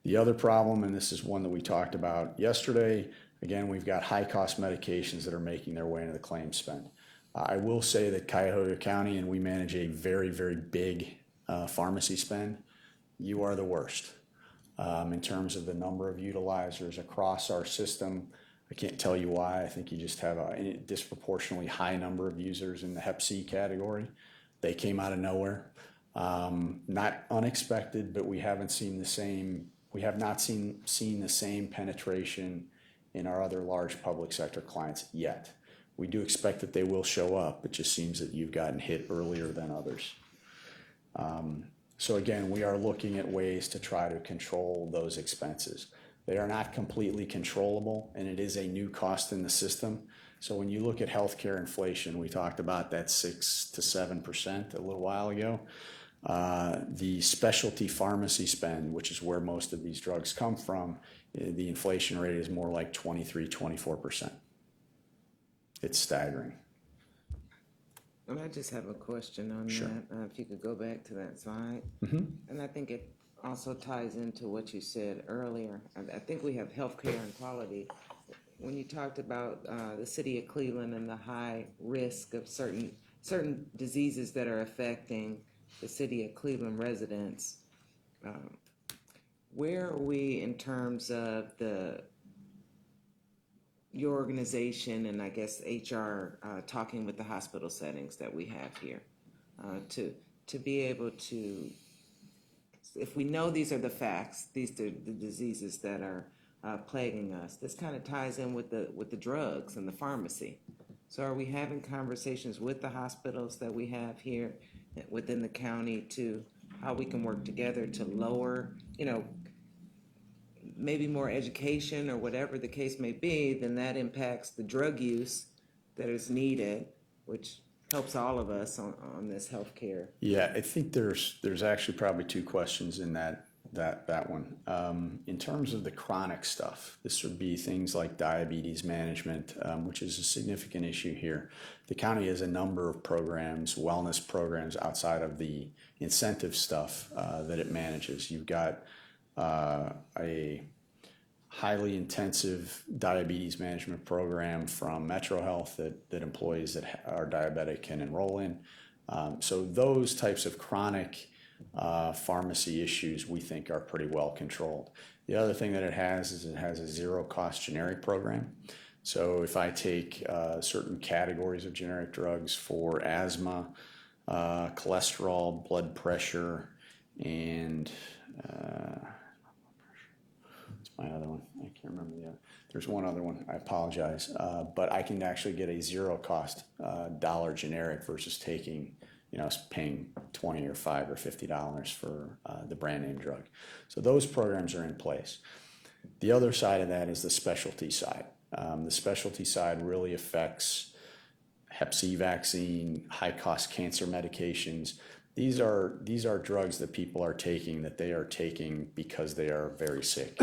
The other problem, and this is one that we talked about yesterday, again, we've got high cost medications that are making their way into the claim spend. I will say that Cuyahoga County, and we manage a very, very big pharmacy spend, you are the worst in terms of the number of utilizers across our system. I can't tell you why. I think you just have a disproportionately high number of users in the Hep C category. They came out of nowhere. Not unexpected, but we haven't seen the same, we have not seen the same penetration in our other large public sector clients yet. We do expect that they will show up. It just seems that you've gotten hit earlier than others. So again, we are looking at ways to try to control those expenses. They are not completely controllable, and it is a new cost in the system. So when you look at healthcare inflation, we talked about that 6 to 7% a little while ago. The specialty pharmacy spend, which is where most of these drugs come from, the inflation rate is more like 23, 24%. It's staggering. And I just have a question on Sure. that, if you could go back to that slide. And I think it also ties into what you said earlier. I think we have healthcare and quality. When you talked about the city of Cleveland and the high risk of certain diseases that are affecting the city of Cleveland residents, where are we in terms of your organization and I guess HR talking with the hospital settings that we have here to be able to, if we know these are the facts, these are the diseases that are plaguing us, this kind of ties in with the drugs and the pharmacy. So are we having conversations with the hospitals that we have here within the county to how we can work together to lower, maybe more education or whatever the case may be, then that impacts the drug use that is needed, which helps all of us on this healthcare. Yeah, I think there's actually probably two questions in that one. In terms of the chronic stuff, this would be things like diabetes management, which is a significant issue here. The county has a number of programs, wellness programs outside of the incentive stuff that it manages. You've got a highly intensive diabetes management program from Metro Health that employees that are diabetic can enroll in. So those types of chronic pharmacy issues we think are pretty well controlled. The other thing that it has is it has a zero-cost generic program. So if I take certain categories of generic drugs for asthma, cholesterol, blood pressure, and what's my other one? I can't remember the other. There's one other one. I apologize. But I can actually get a zero-cost dollar generic versus taking, paying $20 or $5 or $50 for the brand name drug. So those programs are in place. The other side of that is the specialty side. The specialty side really affects Hep C vaccine, high-cost cancer medications. These are drugs that people are taking that they are taking because they are very sick.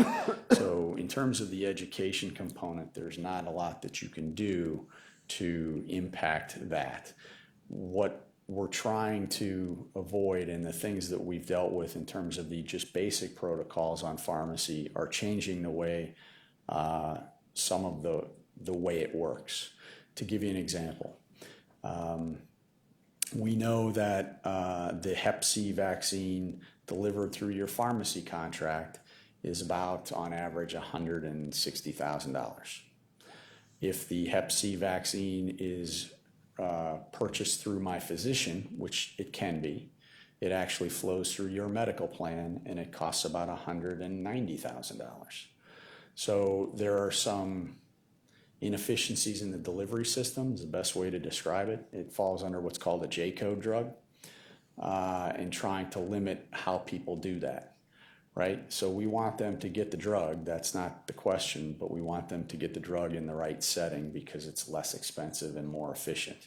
So in terms of the education component, there's not a lot that you can do to impact that. What we're trying to avoid and the things that we've dealt with in terms of the just basic protocols on pharmacy are changing the way some of the way it works. To give you an example, we know that the Hep C vaccine delivered through your pharmacy contract is about, on average, $160,000. If the Hep C vaccine is purchased through my physician, which it can be, it actually flows through your medical plan and it costs about $190,000. So there are some inefficiencies in the delivery system is the best way to describe it. It falls under what's called a J-code drug, and trying to limit how people do that, right? So we want them to get the drug, that's not the question, but we want them to get the drug in the right setting because it's less expensive and more efficient.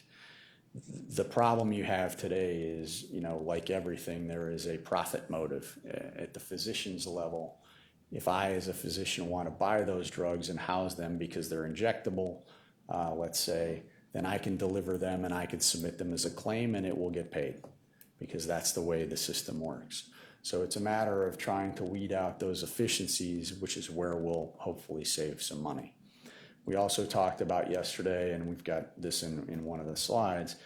The problem you have today is, like everything, there is a profit motive at the physician's level. If I, as a physician, want to buy those drugs and house them because they're injectable, let's say, then I can deliver them and I can submit them as a claim and it will get paid because that's the way the system works. So it's a matter of trying to weed out those efficiencies, which is where we'll hopefully save some money. We also talked about yesterday, and we've got this in one of the slides,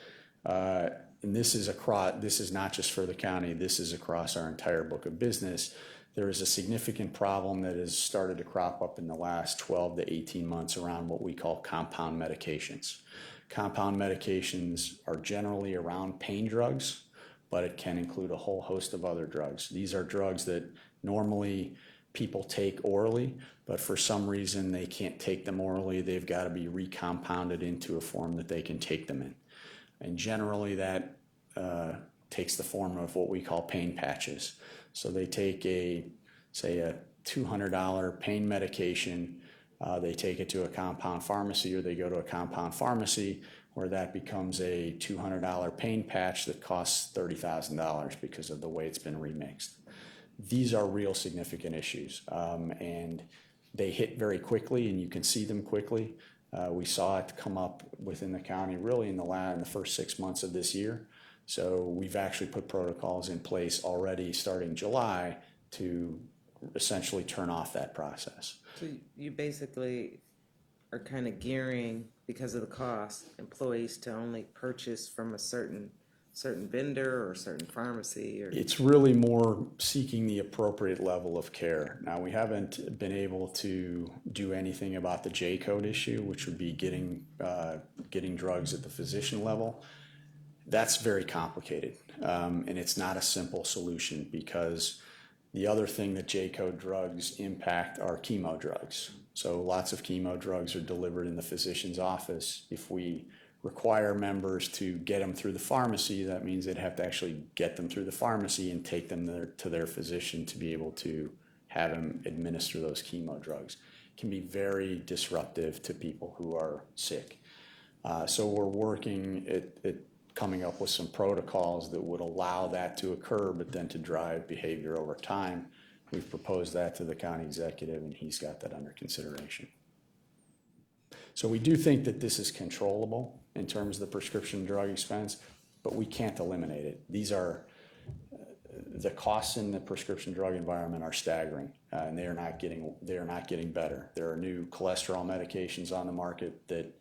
and this is not just for the county, this is across our entire book of business. There is a significant problem that has started to crop up in the last 12 to 18 months around what we call compound medications. Compound medications are generally around pain drugs, but it can include a whole host of other drugs. These are drugs that normally people take orally, but for some reason they can't take them orally. They've got to be recompounded into a form that they can take them in. And generally that takes the form of what we call pain patches. So they take say a $200 pain medication, they take it to a compound pharmacy, or they go to a compound pharmacy where that becomes a $200 pain patch that costs $30,000 because of the way it's been remixed. These are real significant issues, and they hit very quickly, and you can see them quickly. We saw it come up within the county really in the first 6 months of this year. So we've actually put protocols in place already starting July to essentially turn off that process. So you basically are kind of gearing, because of the cost, employees to only purchase from a certain vendor or certain pharmacy, or It's really more seeking the appropriate level of care. Now, we haven't been able to do anything about the J-code issue, which would be getting drugs at the physician level. That's very complicated, and it's not a simple solution because the other thing that J-code drugs impact are chemo drugs. So lots of chemo drugs are delivered in the physician's office. If we require members to get them through the pharmacy, that means they'd have to actually get them through the pharmacy and take them to their physician to be able to have them administer those chemo drugs. It can be very disruptive to people who are sick. So we're working at coming up with some protocols that would allow that to occur, but then to drive behavior over time. We've proposed that to the county executive, and he's got that under consideration. So we do think that this is controllable in terms of the prescription drug expense, but we can't eliminate it. These are, the costs in the prescription drug environment are staggering, and they are not getting better. There are new cholesterol medications on the market that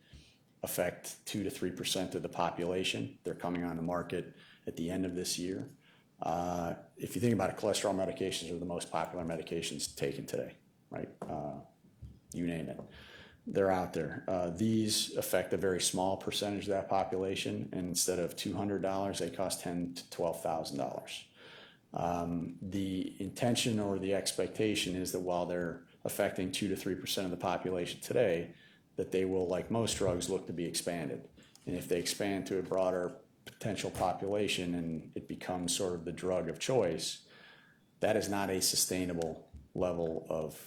affect 2 to 3% of the population. They're coming on the market at the end of this year. If you think about it, cholesterol medications are the most popular medications taken today, right? You name it. They're out there. These affect a very small percentage of that population, and instead of $200, they cost $10,000 to $12,000. The intention or the expectation is that while they're affecting 2 to 3% of the population today, that they will, like most drugs, look to be expanded. And if they expand to a broader potential population and it becomes sort of the drug of choice, that is not a sustainable level of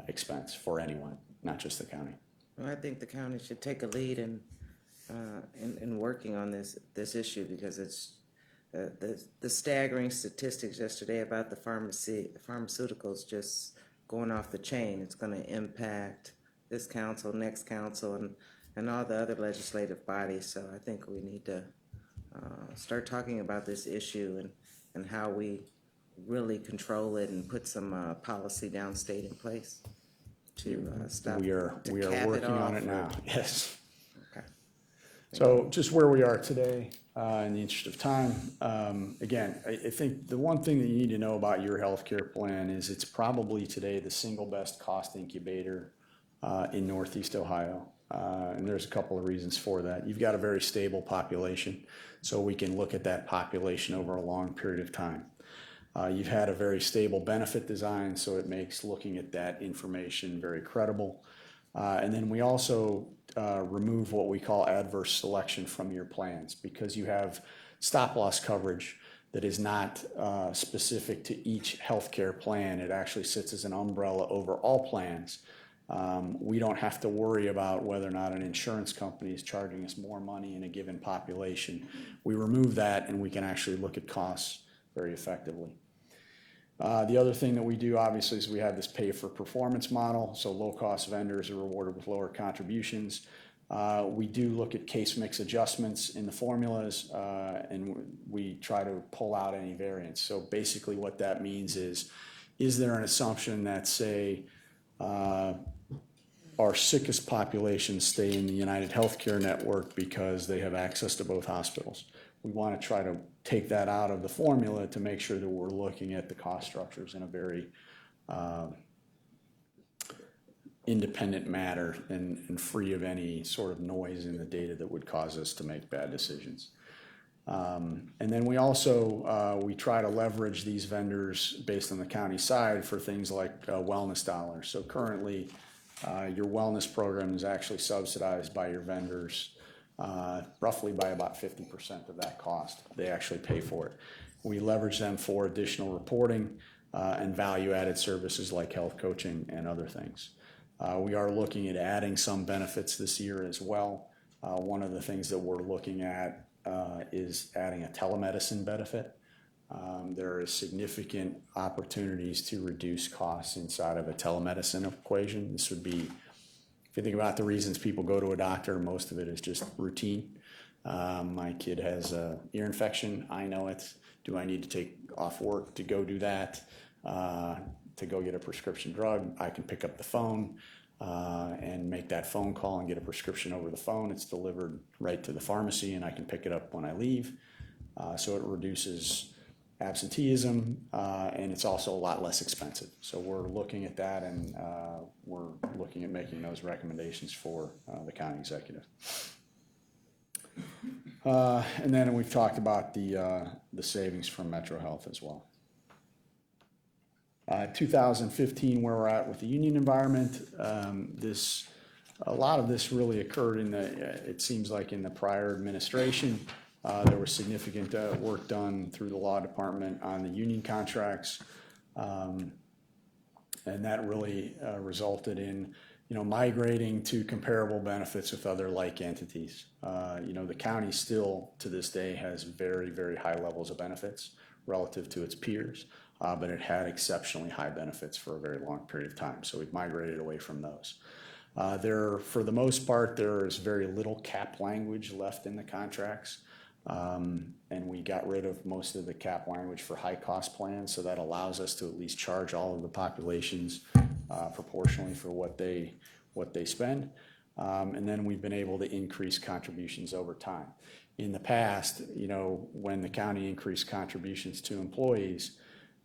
expense for anyone, not just the county. Well, I think the county should take a lead in working on this issue, because it's the staggering statistics yesterday about the pharmaceuticals just going off the chain. It's going to impact this council, next council, and all the other legislative bodies. So I think we need to start talking about this issue and how we really control it and put some policy downstate in place to stop. We are cap working on off it now, yes. Okay. So just where we are today, in the interest of time, again, I think the one thing that you need to know about your healthcare plan is it's probably today the single best cost incubator in Northeast Ohio. And there's a couple of reasons for that. You've got a very stable population, so we can look at that population over a long period of time. You've had a very stable benefit design, so it makes looking at that information very credible. And then we also remove what we call adverse selection from your plans, because you have stop-loss coverage that is not specific to each healthcare plan. It actually sits as an umbrella over all plans. We don't have to worry about whether or not an insurance company is charging us more money in a given population. We remove that, and we can actually look at costs very effectively. The other thing that we do, obviously, is we have this pay-for-performance model, so low-cost vendors are rewarded with lower contributions. We do look at case mix adjustments in the formulas, and we try to pull out any variance. So basically what that means is there an assumption that, say, our sickest populations stay in the United Healthcare network because they have access to both hospitals? We want to try to take that out of the formula to make sure that we're looking at the cost structures in a very independent manner and free of any sort of noise in the data that would cause us to make bad decisions. And then we also, we try to leverage these vendors based on the county side for things like wellness dollars. So currently, your wellness program is actually subsidized by your vendors roughly by about 50% of that cost. They actually pay for it. We leverage them for additional reporting and value-added services like health coaching and other things. We are looking at adding some benefits this year as well. One of the things that we're looking at is adding a telemedicine benefit. There are significant opportunities to reduce costs inside of a telemedicine equation. This would be, if you think about the reasons people go to a doctor, most of it is just routine. My kid has an ear infection. I know it. Do I need to take off work to go do that? To go get a prescription drug? I can pick up the phone and make that phone call and get a prescription over the phone. It's delivered right to the pharmacy, and I can pick it up when I leave. So it reduces absenteeism, and it's also a lot less expensive. So we're looking at that, and we're looking at making those recommendations for the county executive. And then we've talked about the savings from Metro Health as well. 2015, where we're at with the union environment, this A lot of this really occurred it seems like in the prior administration. There was significant work done through the law department on the union contracts. And that really resulted in, migrating to comparable benefits with other like entities. The county still, to this day, has very, very high levels of benefits relative to its peers, but it had exceptionally high benefits for a very long period of time. So we've migrated away from those. For the most part, there is very little cap language left in the contracts. And we got rid of most of the cap language for high-cost plans, so that allows us to at least charge all of the populations proportionally for what they spend. And then we've been able to increase contributions over time. In the past, when the county increased contributions to employees,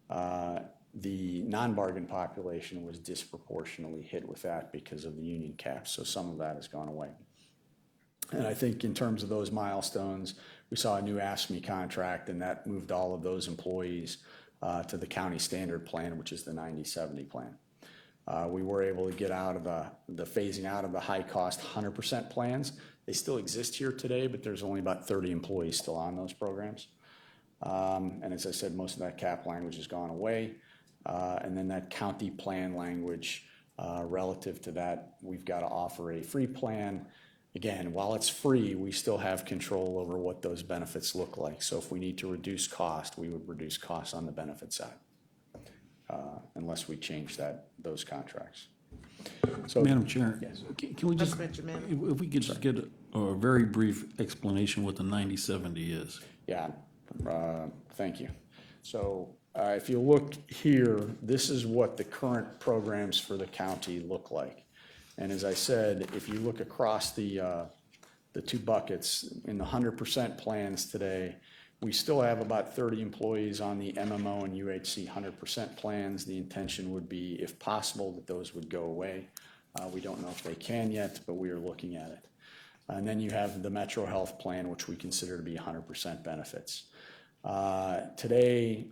the non-bargain population was disproportionately hit with that because of the union caps, so some of that has gone away. And I think in terms of those milestones, we saw a new AFSCME contract, and that moved all of those employees to the county standard plan, which is the 90/70 plan. We were able to get out of the phasing out of the high-cost 100% plans. They still exist here today, but there's only about 30 employees still on those programs. And as I said, most of that cap language has gone away. And then that county plan language, relative to that, we've got to offer a free plan. Again, while it's free, we still have control over what those benefits look like. So if we need to reduce cost, we would reduce costs on the benefit side, unless we change those contracts. So, Madam Chair, Yes. can we just, Councilman Jermaine? if we could just get a very brief explanation what the 90/70 is? Yeah, thank you. So if you look here, this is what the current programs for the county look like. And as I said, if you look across the two buckets, in the 100% plans today, we still have about 30 employees on the MMO and UHC 100% plans. The intention would be, if possible, that those would go away. We don't know if they can yet, but we are looking at it. And then you have the Metro Health plan, which we consider to be 100% benefits. Today,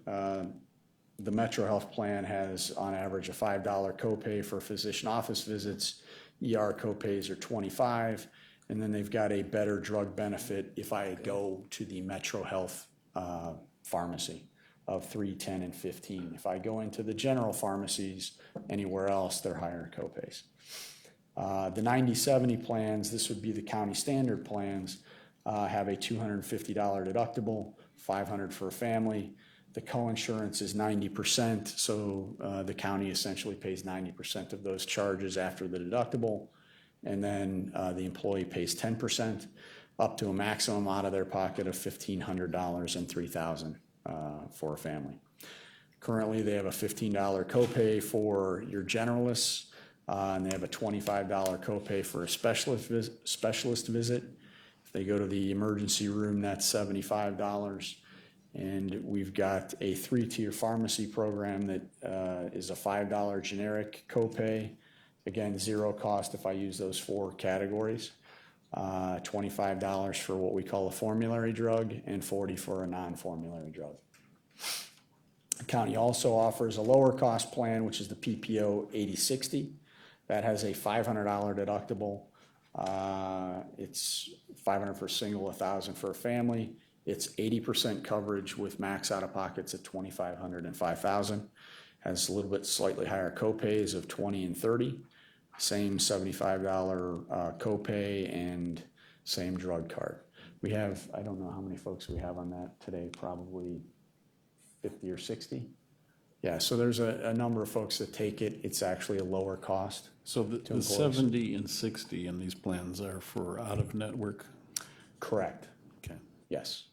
the Metro Health plan has, on average, a $5 copay for physician office visits. ER copays are $25, and then they've got a better drug benefit if I go to the Metro Health pharmacy of $3, $10, and $15. If I go into the general pharmacies anywhere else, they're higher copays. The 90/70 plans, this would be the county standard plans, have a $250 deductible, $500 for a family. The coinsurance is 90%, so the county essentially pays 90% of those charges after the deductible, and then the employee pays 10%, up to a maximum out of their pocket of $1,500 and $3,000 for a family. Currently, they have a $15 copay for your generalists, and they have a $25 copay for a specialist visit. If they go to the emergency room, that's $75. And we've got a 3-tier pharmacy program that is a $5 generic copay. Again, zero cost if I use those 4 categories. $25 for what we call a formulary drug, and $40 for a non-formulary drug. The county also offers a lower cost plan, which is the PPO 80/60. That has a $500 deductible. It's $500 for a single, $1,000 for a family. It's 80% coverage with max out-of-pockets at $2,500 and $5,000. Has a little bit slightly higher copays of $20 and $30. Same $75 copay and same drug card. We have, I don't know how many folks we have on that today, probably 50 or 60. Yeah, so there's a number of folks that take it. It's actually a lower cost. So the employees. 70 and 60 in these plans are for out-of-network? Correct. Okay. Yes.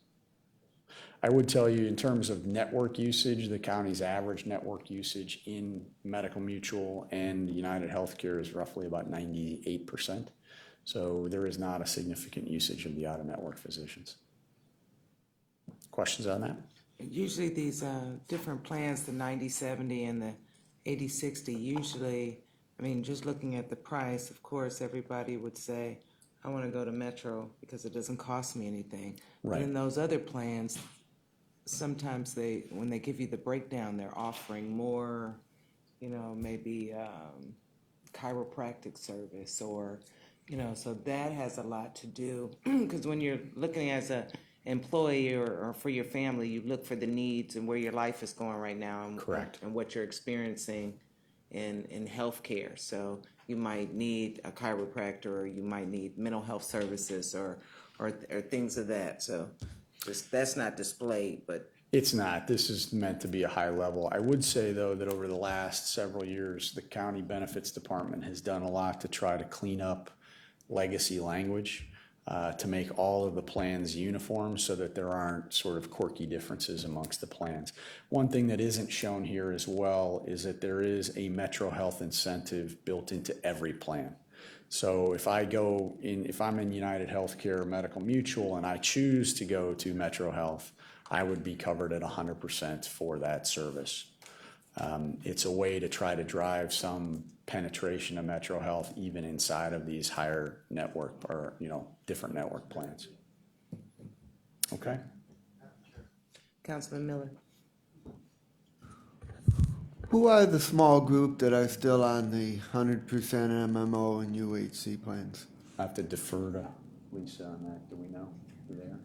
I would tell you, in terms of network usage, the county's average network usage in Medical Mutual and United Healthcare is roughly about 98%. So there is not a significant usage of the out-of-network physicians. Questions on that? Usually these different plans, the 90/70 and the 80/60, usually, I mean, just looking at the price, of course, everybody would say, I want to go to Metro because it doesn't cost me anything. Right. But in those other plans, sometimes when they give you the breakdown, they're offering more, maybe chiropractic service or You know, so that has a lot to do, because when you're looking as a employee or for your family, you look for the needs and where your life is going right now. Correct. And what you're experiencing in healthcare. So you might need a chiropractor, or you might need mental health services, or things of that. So that's not displayed, but It's not. This is meant to be a high level. I would say, though, that over the last several years, the county benefits department has done a lot to try to clean up legacy language, to make all of the plans uniform so that there aren't sort of quirky differences amongst the plans. One thing that isn't shown here as well is that there is a Metro Health incentive built into every plan. So if I'm in United Healthcare or Medical Mutual and I choose to go to Metro Health, I would be covered at 100% for that service. It's a way to try to drive some penetration of Metro Health even inside of these higher network or, different network plans. Okay? Councilman Miller. Who are the small group that are still on the 100% MMO and UHC plans? I have to defer to Lisa on that. Do we know who they are?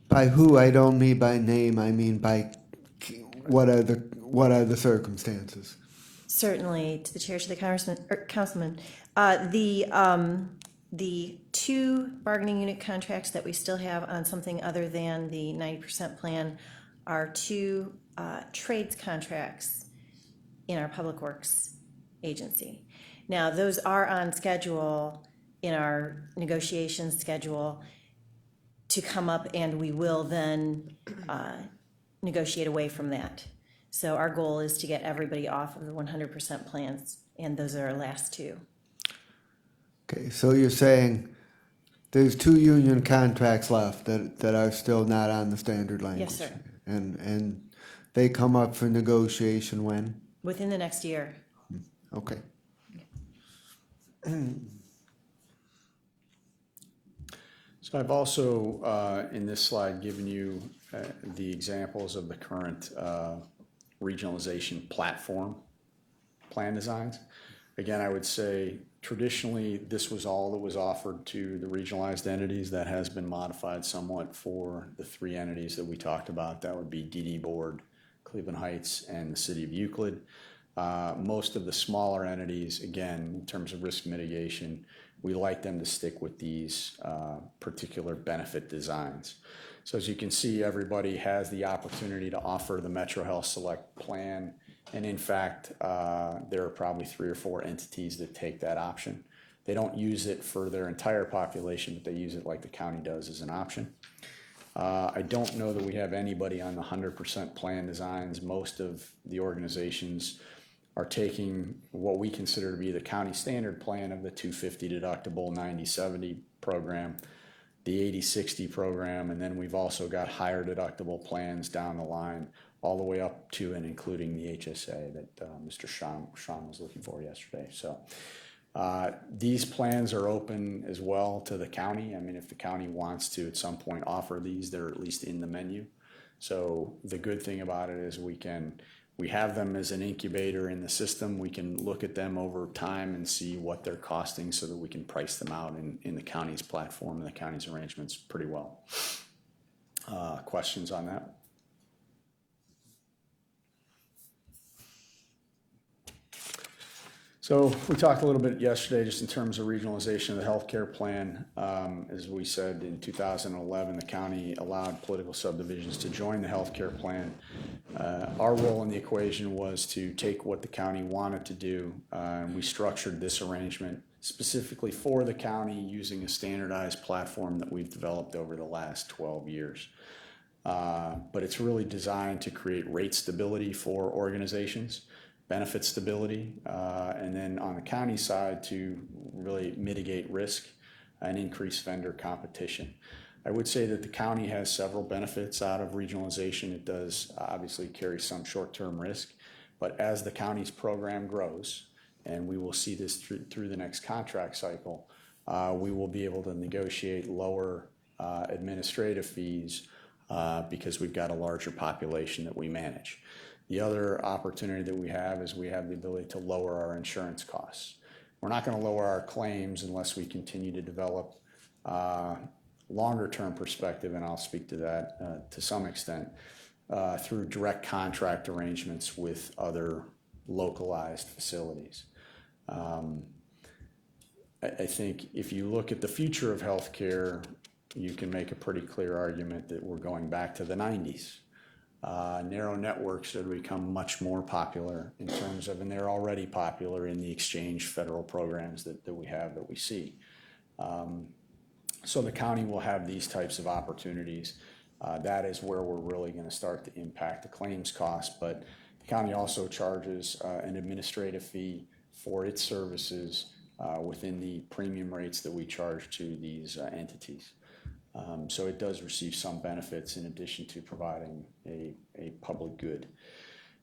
By who, I don't mean by name, I mean by what are the circumstances? Certainly, to the chair, to the councilman. The two bargaining unit contracts that we still have on something other than the 90% plan are two trades contracts in our Public Works agency. Now, those are on schedule in our negotiation schedule to come up, and we will then negotiate away from that. So our goal is to get everybody off of the 100% plans, and those are our last two. Okay, so you're saying there's two union contracts left that are still not on the standard language? Yes, sir. And they come up for negotiation when? Within the next year. Okay. So I've also, in this slide, given you the examples of the current regionalization platform plan designs. Again, I would say traditionally, this was all that was offered to the regionalized entities. That has been modified somewhat for the three entities that we talked about. That would be DD Board, Cleveland Heights, and the City of Euclid. Most of the smaller entities, again, in terms of risk mitigation, we like them to stick with these particular benefit designs. So as you can see, everybody has the opportunity to offer the Metro Health Select plan. And in fact, there are probably 3 or 4 entities that take that option. They don't use it for their entire population, but they use it like the county does as an option. I don't know that we have anybody on the 100% plan designs. Most of the organizations are taking what we consider to be the county standard plan of the 250 deductible 90/70 program, the 80/60 program, and then we've also got higher deductible plans down the line, all the way up to and including the HSA that Mr. Sean was looking for yesterday. So these plans are open as well to the county. I mean, if the county wants to at some point offer these, they're at least in the menu. So the good thing about it is we have them as an incubator in the system. We can look at them over time and see what they're costing so that we can price them out in the county's platform and the county's arrangements pretty well. Questions on that? So we talked a little bit yesterday just in terms of regionalization of the healthcare plan. As we said, in 2011, the county allowed political subdivisions to join the healthcare plan. Our role in the equation was to take what the county wanted to do, and we structured this arrangement specifically for the county using a standardized platform that we've developed over the last 12 years. But it's really designed to create rate stability for organizations, benefit stability, and then on the county side to really mitigate risk and increase vendor competition. I would say that the county has several benefits out of regionalization. It does obviously carry some short-term risk, but as the county's program grows, and we will see this through the next contract cycle, we will be able to negotiate lower administrative fees because we've got a larger population that we manage. The other opportunity that we have is we have the ability to lower our insurance costs. We're not going to lower our claims unless we continue to develop longer-term perspective, and I'll speak to that to some extent, through direct contract arrangements with other localized facilities. I think if you look at the future of healthcare, you can make a pretty clear argument that we're going back to the 90s. Narrow networks should become much more popular in terms of, and they're already popular in the exchange federal programs that we have, that we see. So the county will have these types of opportunities. That is where we're really going to start to impact the claims cost, but the county also charges an administrative fee for its services within the premium rates that we charge to these entities. So it does receive some benefits in addition to providing a public good.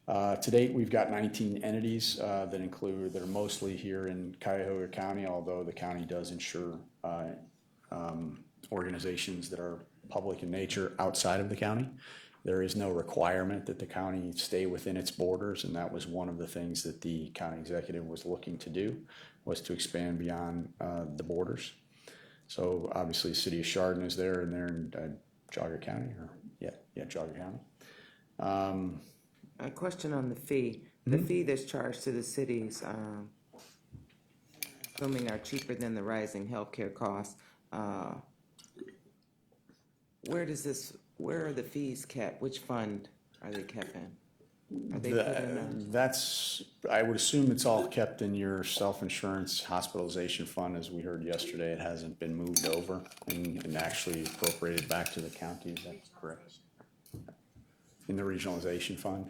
To date, we've got 19 entities that are mostly here in Cuyahoga County, although the county does insure organizations that are public in nature outside of the county. There is no requirement that the county stay within its borders, and that was one of the things that the county executive was looking to do, was to expand beyond the borders. So obviously, the city of Chardon is there, and they're in Geauga County, Geauga County. A question on the fee. The fee that's charged to the cities, assuming are cheaper than the rising healthcare costs. Where are the fees kept? Which fund are they kept in? Are they put in I would assume it's all kept in your self-insurance hospitalization fund. As we heard yesterday, it hasn't been moved over and actually appropriated back to the county. Is that correct? In the regionalization fund?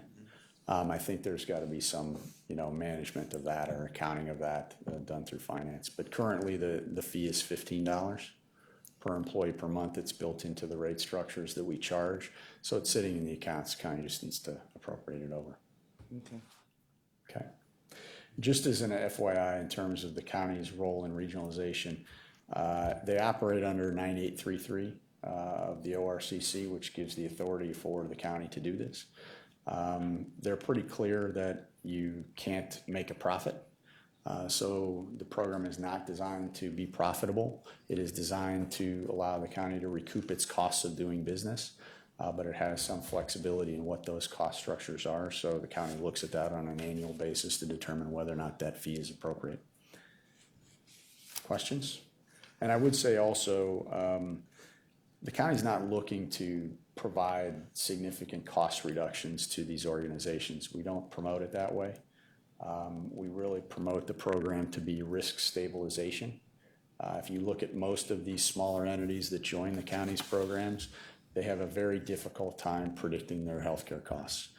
I think there's got to be some, management of that or accounting of that done through finance. But currently, the fee is $15 per employee per month. It's built into the rate structures that we charge. So it's sitting in the accounts. The county just needs to appropriate it over. Okay. Just as an FYI, in terms of the county's role in regionalization, they operate under 9833 of the ORCC, which gives the authority for the county to do this. They're pretty clear that you can't make a profit. So the program is not designed to be profitable. It is designed to allow the county to recoup its costs of doing business, but it has some flexibility in what those cost structures are. So the county looks at that on an annual basis to determine whether or not that fee is appropriate. Questions? And I would say also, the county's not looking to provide significant cost reductions to these organizations. We don't promote it that way. We really promote the program to be risk stabilization. If you look at most of these smaller entities that join the county's programs, they have a very difficult time predicting their healthcare costs.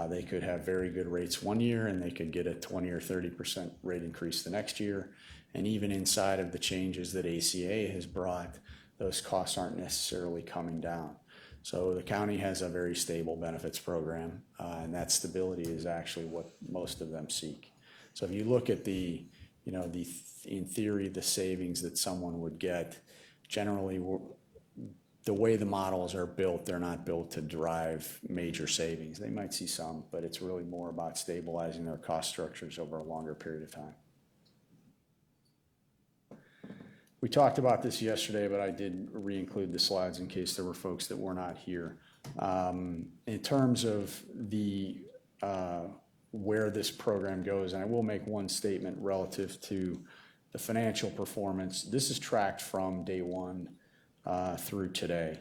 They could have very good rates one year, and they could get a 20 or 30% rate increase the next year. And even inside of the changes that ACA has brought, those costs aren't necessarily coming down. So the county has a very stable benefits program, and that stability is actually what most of them seek. So if you look at in theory, the savings that someone would get, generally, the way the models are built, they're not built to drive major savings. They might see some, but it's really more about stabilizing their cost structures over a longer period of time. We talked about this yesterday, but I did re-include the slides in case there were folks that were not here. In terms of where this program goes, and I will make one statement relative to the financial performance. This is tracked from day one through today,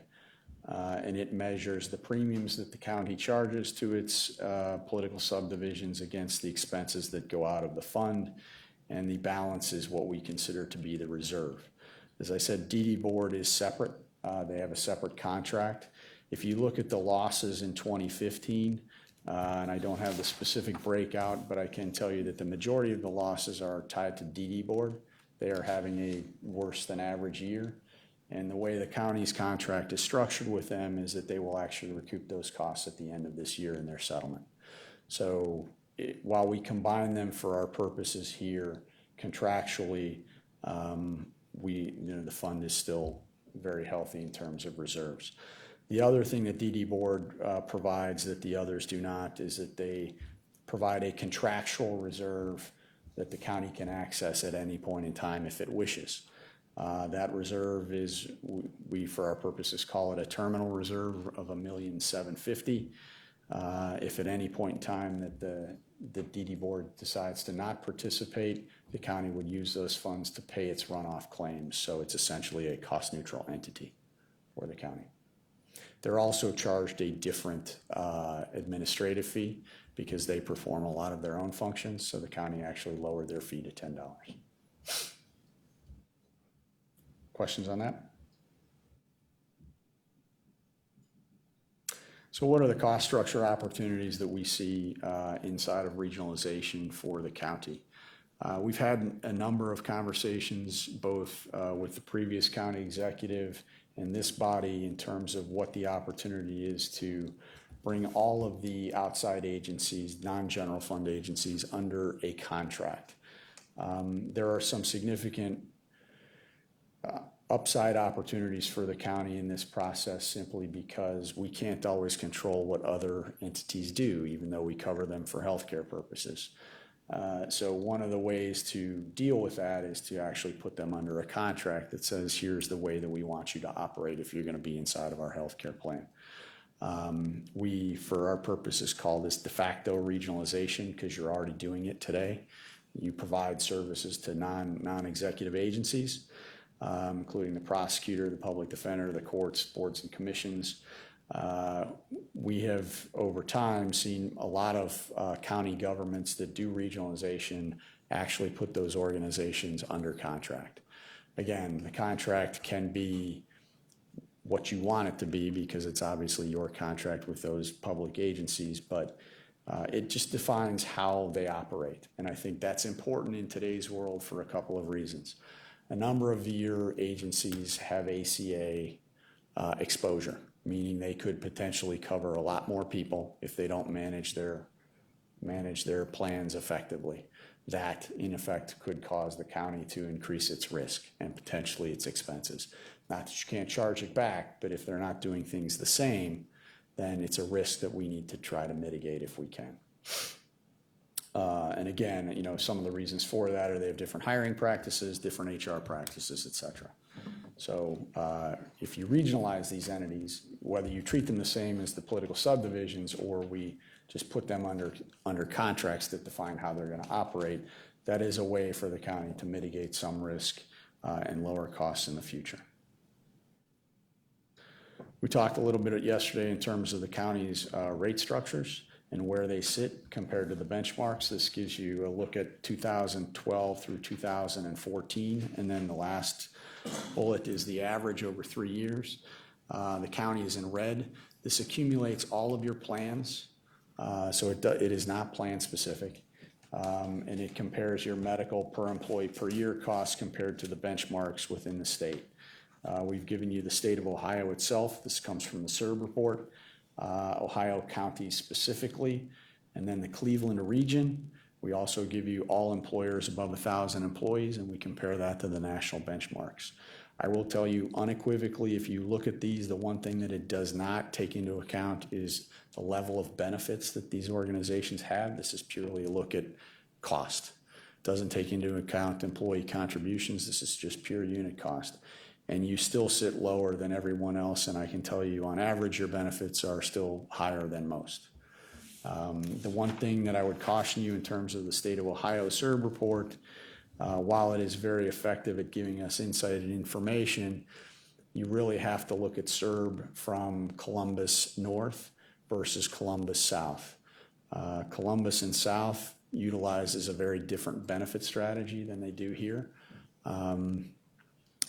and it measures the premiums that the county charges to its political subdivisions against the expenses that go out of the fund, and the balance is what we consider to be the reserve. As I said, DD Board is separate. They have a separate contract. If you look at the losses in 2015, and I don't have the specific breakout, but I can tell you that the majority of the losses are tied to DD Board. They are having a worse than average year. And the way the county's contract is structured with them is that they will actually recoup those costs at the end of this year in their settlement. So while we combine them for our purposes here contractually, the fund is still very healthy in terms of reserves. The other thing that DD Board provides that the others do not is that they provide a contractual reserve that the county can access at any point in time if it wishes. That reserve is, we for our purposes call it a terminal reserve of $1,750,000. If at any point in time that the DD Board decides to not participate, the county would use those funds to pay its runoff claims. So it's essentially a cost-neutral entity for the county. They're also charged a different administrative fee because they perform a lot of their own functions. So the county actually lowered their fee to $10. Questions on that? So what are the cost structure opportunities that we see inside of regionalization for the county? We've had a number of conversations both with the previous county executive and this body in terms of what the opportunity is to bring all of the outside agencies, non-general fund agencies, under a contract. There are some significant upside opportunities for the county in this process simply because we can't always control what other entities do, even though we cover them for healthcare purposes. So one of the ways to deal with that is to actually put them under a contract that says, here's the way that we want you to operate if you're going to be inside of our healthcare plan. We, for our purposes, call this de facto regionalization because you're already doing it today. You provide services to non-executive agencies, including the prosecutor, the public defender, the courts, boards and commissions. We have, over time, seen a lot of county governments that do regionalization actually put those organizations under contract. Again, the contract can be what you want it to be because it's obviously your contract with those public agencies, but it just defines how they operate. And I think that's important in today's world for a couple of reasons. A number of your agencies have ACA exposure, meaning they could potentially cover a lot more people if they don't manage their plans effectively. That, in effect, could cause the county to increase its risk and potentially its expenses. Not that you can't charge it back, but if they're not doing things the same, then it's a risk that we need to try to mitigate if we can. And again, you know, some of the reasons for that are they have different hiring practices, different HR practices, et cetera. So if you regionalize these entities, whether you treat them the same as the political subdivisions or we just put them under contracts that define how they're going to operate, that is a way for the county to mitigate some risk and lower costs in the future. We talked a little bit yesterday in terms of the county's rate structures and where they sit compared to the benchmarks. This gives you a look at 2012 through 2014, and then the last bullet is the average over 3 years. The county is in red. This accumulates all of your plans, so it is not plan specific, and it compares your medical per employee per year costs compared to the benchmarks within the state. We've given you the state of Ohio itself. This comes from the CERB report. Ohio counties specifically, and then the Cleveland region. We also give you all employers above 1,000 employees, and we compare that to the national benchmarks. I will tell you unequivocally, if you look at these, the one thing that it does not take into account is the level of benefits that these organizations have. This is purely a look at cost. It doesn't take into account employee contributions. This is just pure unit cost. And you still sit lower than everyone else, and I can tell you on average your benefits are still higher than most. The one thing that I would caution you in terms of the state of Ohio CERB report, while it is very effective at giving us insight and information, you really have to look at CERB from Columbus North versus Columbus South. Columbus and South utilizes a very different benefit strategy than they do here.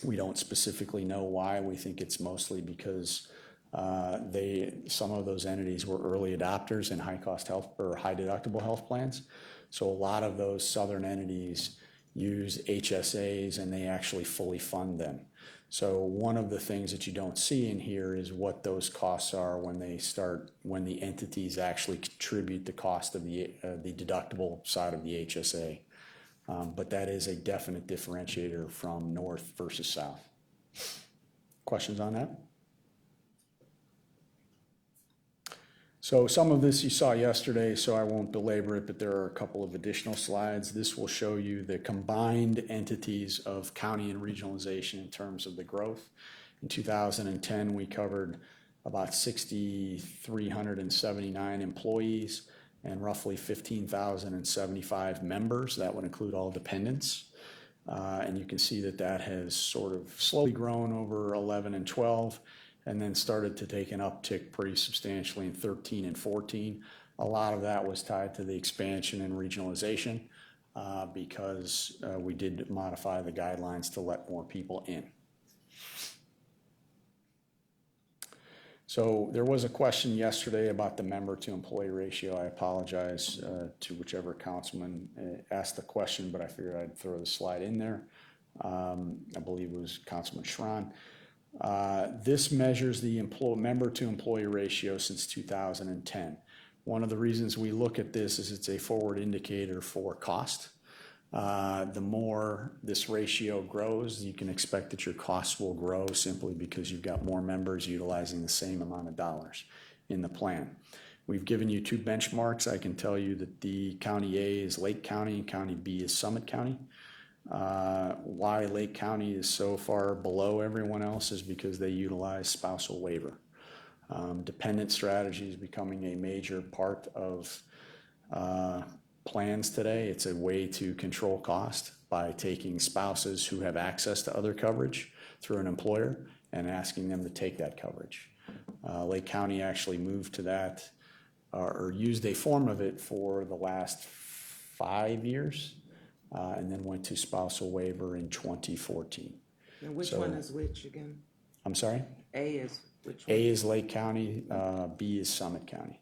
We don't specifically know why. We think it's mostly because some of those entities were early adopters in high-cost health or high-deductible health plans. So a lot of those southern entities use HSAs and they actually fully fund them. So one of the things that you don't see in here is what those costs are when the entities actually contribute the cost of the deductible side of the HSA. But that is a definite differentiator from north versus south. Questions on that? So some of this you saw yesterday, so I won't belabor it, but there are a couple of additional slides. This will show you the combined entities of county and regionalization in terms of the growth. In 2010, we covered about 6,379 employees and roughly 15,075 members. That would include all dependents. And you can see that that has sort of slowly grown over 11 and 12, and then started to take an uptick pretty substantially in 13 and 14. A lot of that was tied to the expansion and regionalization because we did modify the guidelines to let more people in. So there was a question yesterday about the member to employee ratio. I apologize to whichever councilman asked the question, but I figured I'd throw the slide in there. I believe it was Councilman Schron. This measures the member to employee ratio since 2010. One of the reasons we look at this is it's a forward indicator for cost. The more this ratio grows, you can expect that your costs will grow simply because you've got more members utilizing the same amount of dollars in the plan. We've given you two benchmarks. I can tell you that the County A is Lake County and County B is Summit County. Why Lake County is so far below everyone else is because they utilize spousal waiver. Dependent strategy is becoming a major part of plans today. It's a way to control cost by taking spouses who have access to other coverage through an employer and asking them to take that coverage. Lake County actually moved to that or used a form of it for the last 5 years and then went to spousal waiver in 2014. And which So- one is which again? I'm sorry? A is which one? A is Lake County, B is Summit County.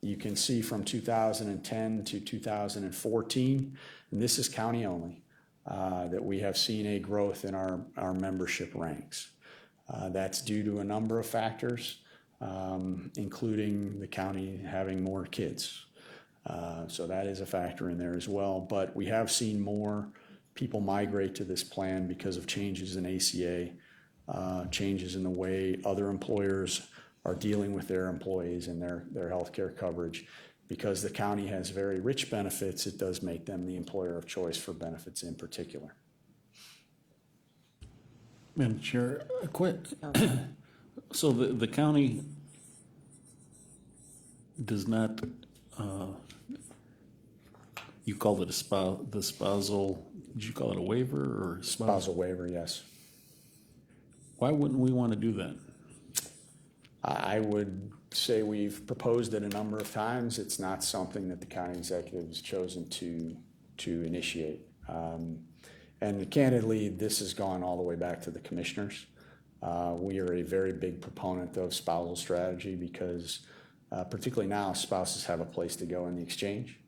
You can see from 2010 to 2014, and this is county only, that we have seen a growth in our membership ranks. That's due to a number of factors, including the county having more kids. So that is a factor in there as well. But we have seen more people migrate to this plan because of changes in ACA, changes in the way other employers are dealing with their employees and their health care coverage. Because the county has very rich benefits, it does make them the employer of choice for benefits in particular. Madam Chair, so the county does not, you called it the spousal, did you call it a waiver or Spousal waiver, yes. Why wouldn't we want to do that? I would say we've proposed it a number of times. It's not something that the county executive has chosen to initiate. And candidly, this has gone all the way back to the commissioners. We are a very big proponent of spousal strategy because particularly now spouses have a place to go in the exchange.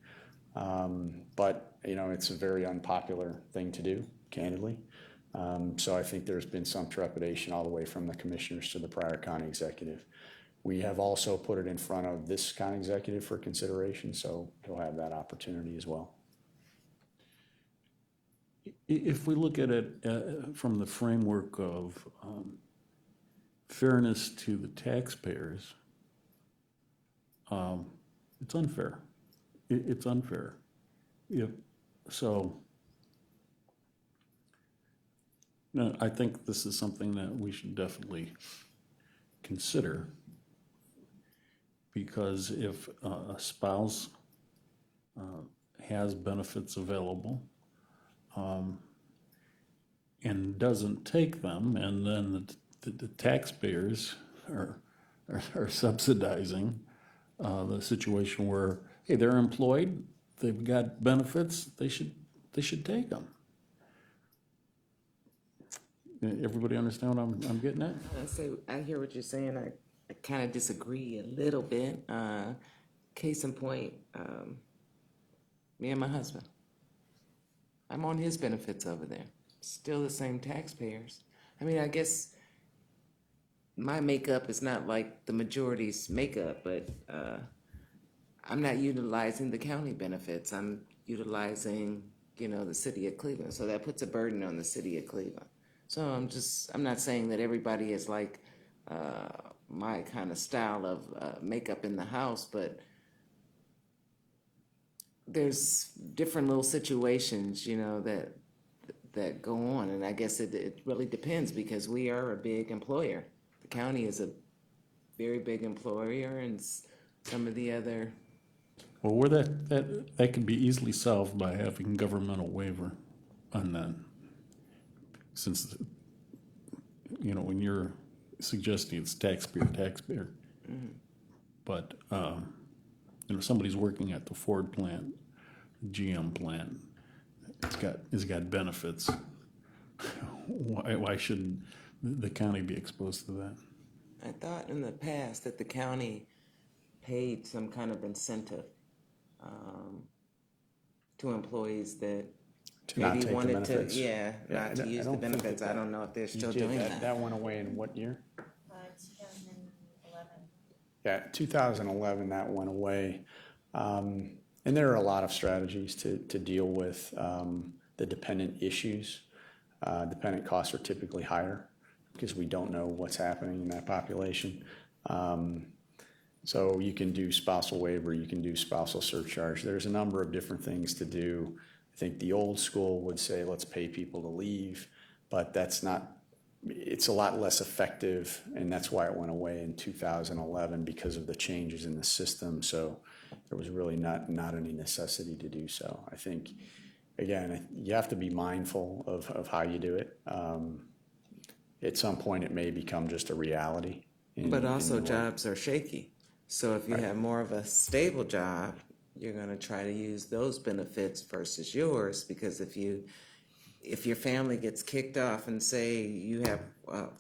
But, it's a very unpopular thing to do, candidly. So I think there's been some trepidation all the way from the commissioners to the prior county executive. We have also put it in front of this county executive for consideration, so he'll have that opportunity as well. If we look at it from the framework of fairness to the taxpayers, it's unfair. It's unfair. I think this is something that we should definitely consider, because if a spouse has benefits available and doesn't take them, and then the taxpayers are subsidizing the situation where, hey, they're employed, they've got benefits, they should take them. Everybody understand what I'm getting at? I hear what you're saying. I kind of disagree a little bit. Case in point, me and my husband. I'm on his benefits over there. Still the same taxpayers. I mean, I guess my makeup is not like the majority's makeup, but I'm not utilizing the county benefits. I'm utilizing, the city of Cleveland. So that puts a burden on the city of Cleveland. So I'm not saying that everybody is like my kind of style of makeup in the house, but there's different little situations, that go on, and I guess it really depends because we are a big employer. The county is a very big employer, and some of the other. Well, where that can be easily solved by having governmental waiver on that. Since, when you're suggesting it's taxpayer. But, somebody's working at the Ford plant, GM plant, it's got benefits. Why shouldn't the county be exposed to that? I thought in the past that the county paid some kind of incentive to employees that To not maybe take the wanted benefits. to, not to use the don't think benefits. I don't know if they're still doing that. That went away in what year? 2011. Yeah, 2011, that went away. And there are a lot of strategies to deal with the dependent issues. Dependent costs are typically higher because we don't know what's happening in that population. So you can do spousal waiver, you can do spousal surcharge. There's a number of different things to do. I think the old school would say, let's pay people to leave, but that's not, it's a lot less effective, and that's why it went away in 2011 because of the changes in the system. So there was really not any necessity to do so. I think, again, you have to be mindful of how you do it. At some point, it may become just a reality. But also jobs are shaky. So if you have more of a stable job, you're going to try to use those benefits versus yours, because if your family gets kicked off and say you have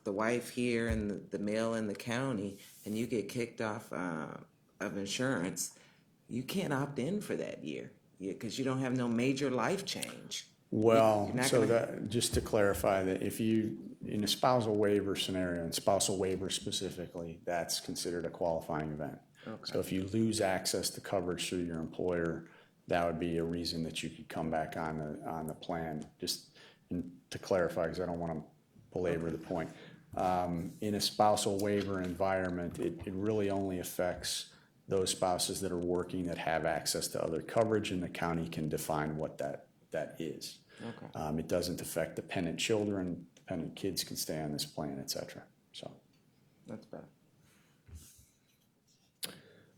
the wife here and the male in the county, and you get kicked off of insurance, you can't opt in for that year because you don't have no major life change. Well, You're not so gonna- that, just to clarify that if you, in a spousal waiver scenario, and spousal waiver specifically, that's considered a qualifying event. So if you lose access to coverage through your employer, that would be a reason that you could come back on the plan. Just to clarify, because I don't want to belabor the point. In a spousal waiver environment, it really only affects those spouses that are working that have access to other coverage, and the county can define what that is. Okay. It doesn't affect dependent children. Dependent kids can stay on this plan, et cetera. So. That's better.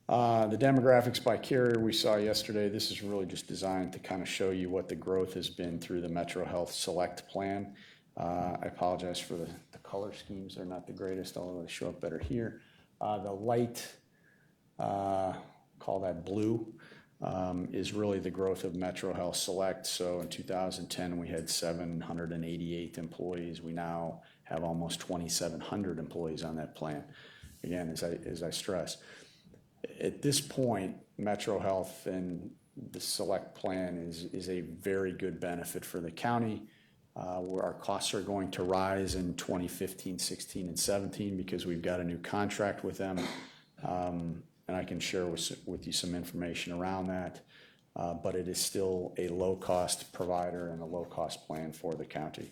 The demographics by carrier we saw yesterday, this is really just designed to kind of show you what the growth has been through the Metro Health Select plan. I apologize for the color schemes. They're not the greatest, although they show up better here. The light, call that blue, is really the growth of Metro Health Select. So in 2010, we had 788 employees. We now have almost 2,700 employees on that plan. Again, as I stress, at this point, Metro Health and the Select plan is a very good benefit for the county. Where our costs are going to rise in 2015, 16, and 17 because we've got a new contract with them. And I can share with you some information around that. But it is still a low-cost provider and a low-cost plan for the county.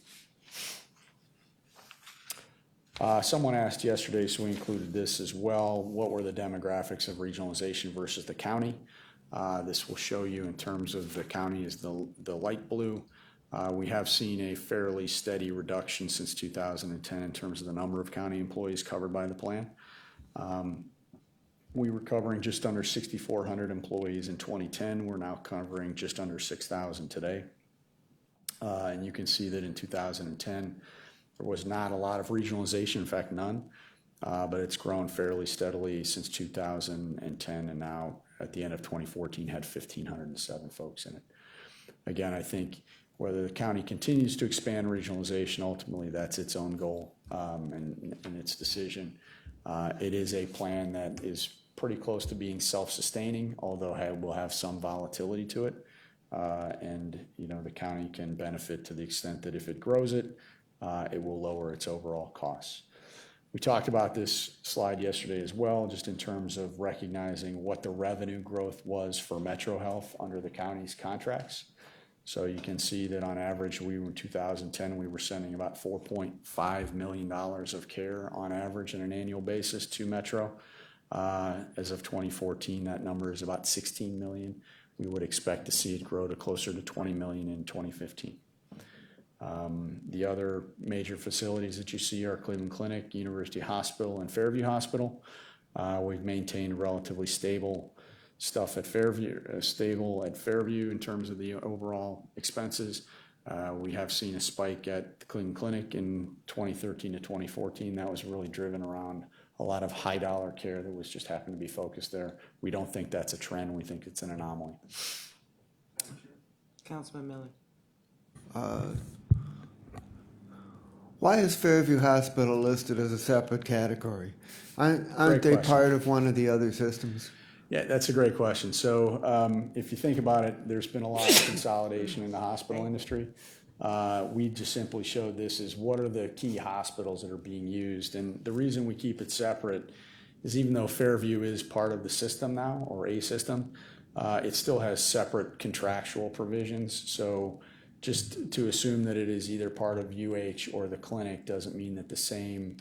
Someone asked yesterday, so we included this as well. What were the demographics of regionalization versus the county? This will show you in terms of the county is the light blue. We have seen a fairly steady reduction since 2010 in terms of the number of county employees covered by the plan. We were covering just under 6,400 employees in 2010. We're now covering just under 6,000 today. And you can see that in 2010, there was not a lot of regionalization, in fact, none, but it's grown fairly steadily since 2010, and now at the end of 2014 had 1,507 folks in it. Again, I think whether the county continues to expand regionalization, ultimately that's its own goal and its decision. It is a plan that is pretty close to being self-sustaining, although will have some volatility to it. And the county can benefit to the extent that if it grows it, it will lower its overall costs. We talked about this slide yesterday as well, just in terms of recognizing what the revenue growth was for Metro Health under the county's contracts. So you can see that on average, we were in 2010, we were sending about $4.5 million of care on average on an annual basis to Metro. As of 2014, that number is about 16 million. We would expect to see it grow to closer to 20 million in 2015. The other major facilities that you see are Cleveland Clinic, University Hospital, and Fairview Hospital. We've maintained relatively stable stuff at Fairview, in terms of the overall expenses. We have seen a spike at the Cleveland Clinic in 2013 to 2014. That was really driven around a lot of high dollar care that was just happened to be focused there. We don't think that's a trend. We think it's an anomaly. Councilman Miller. Why is Fairview Hospital listed as a separate category? Aren't Great they question. part of one of the other systems? Yeah, that's a great question. So if you think about it, there's been a lot of consolidation in the hospital industry. We just simply showed this as what are the key hospitals that are being used. And the reason we keep it separate is even though Fairview is part of the system now, or a system, it still has separate contractual provisions. So just to assume that it is either part of UH or the clinic doesn't mean that the same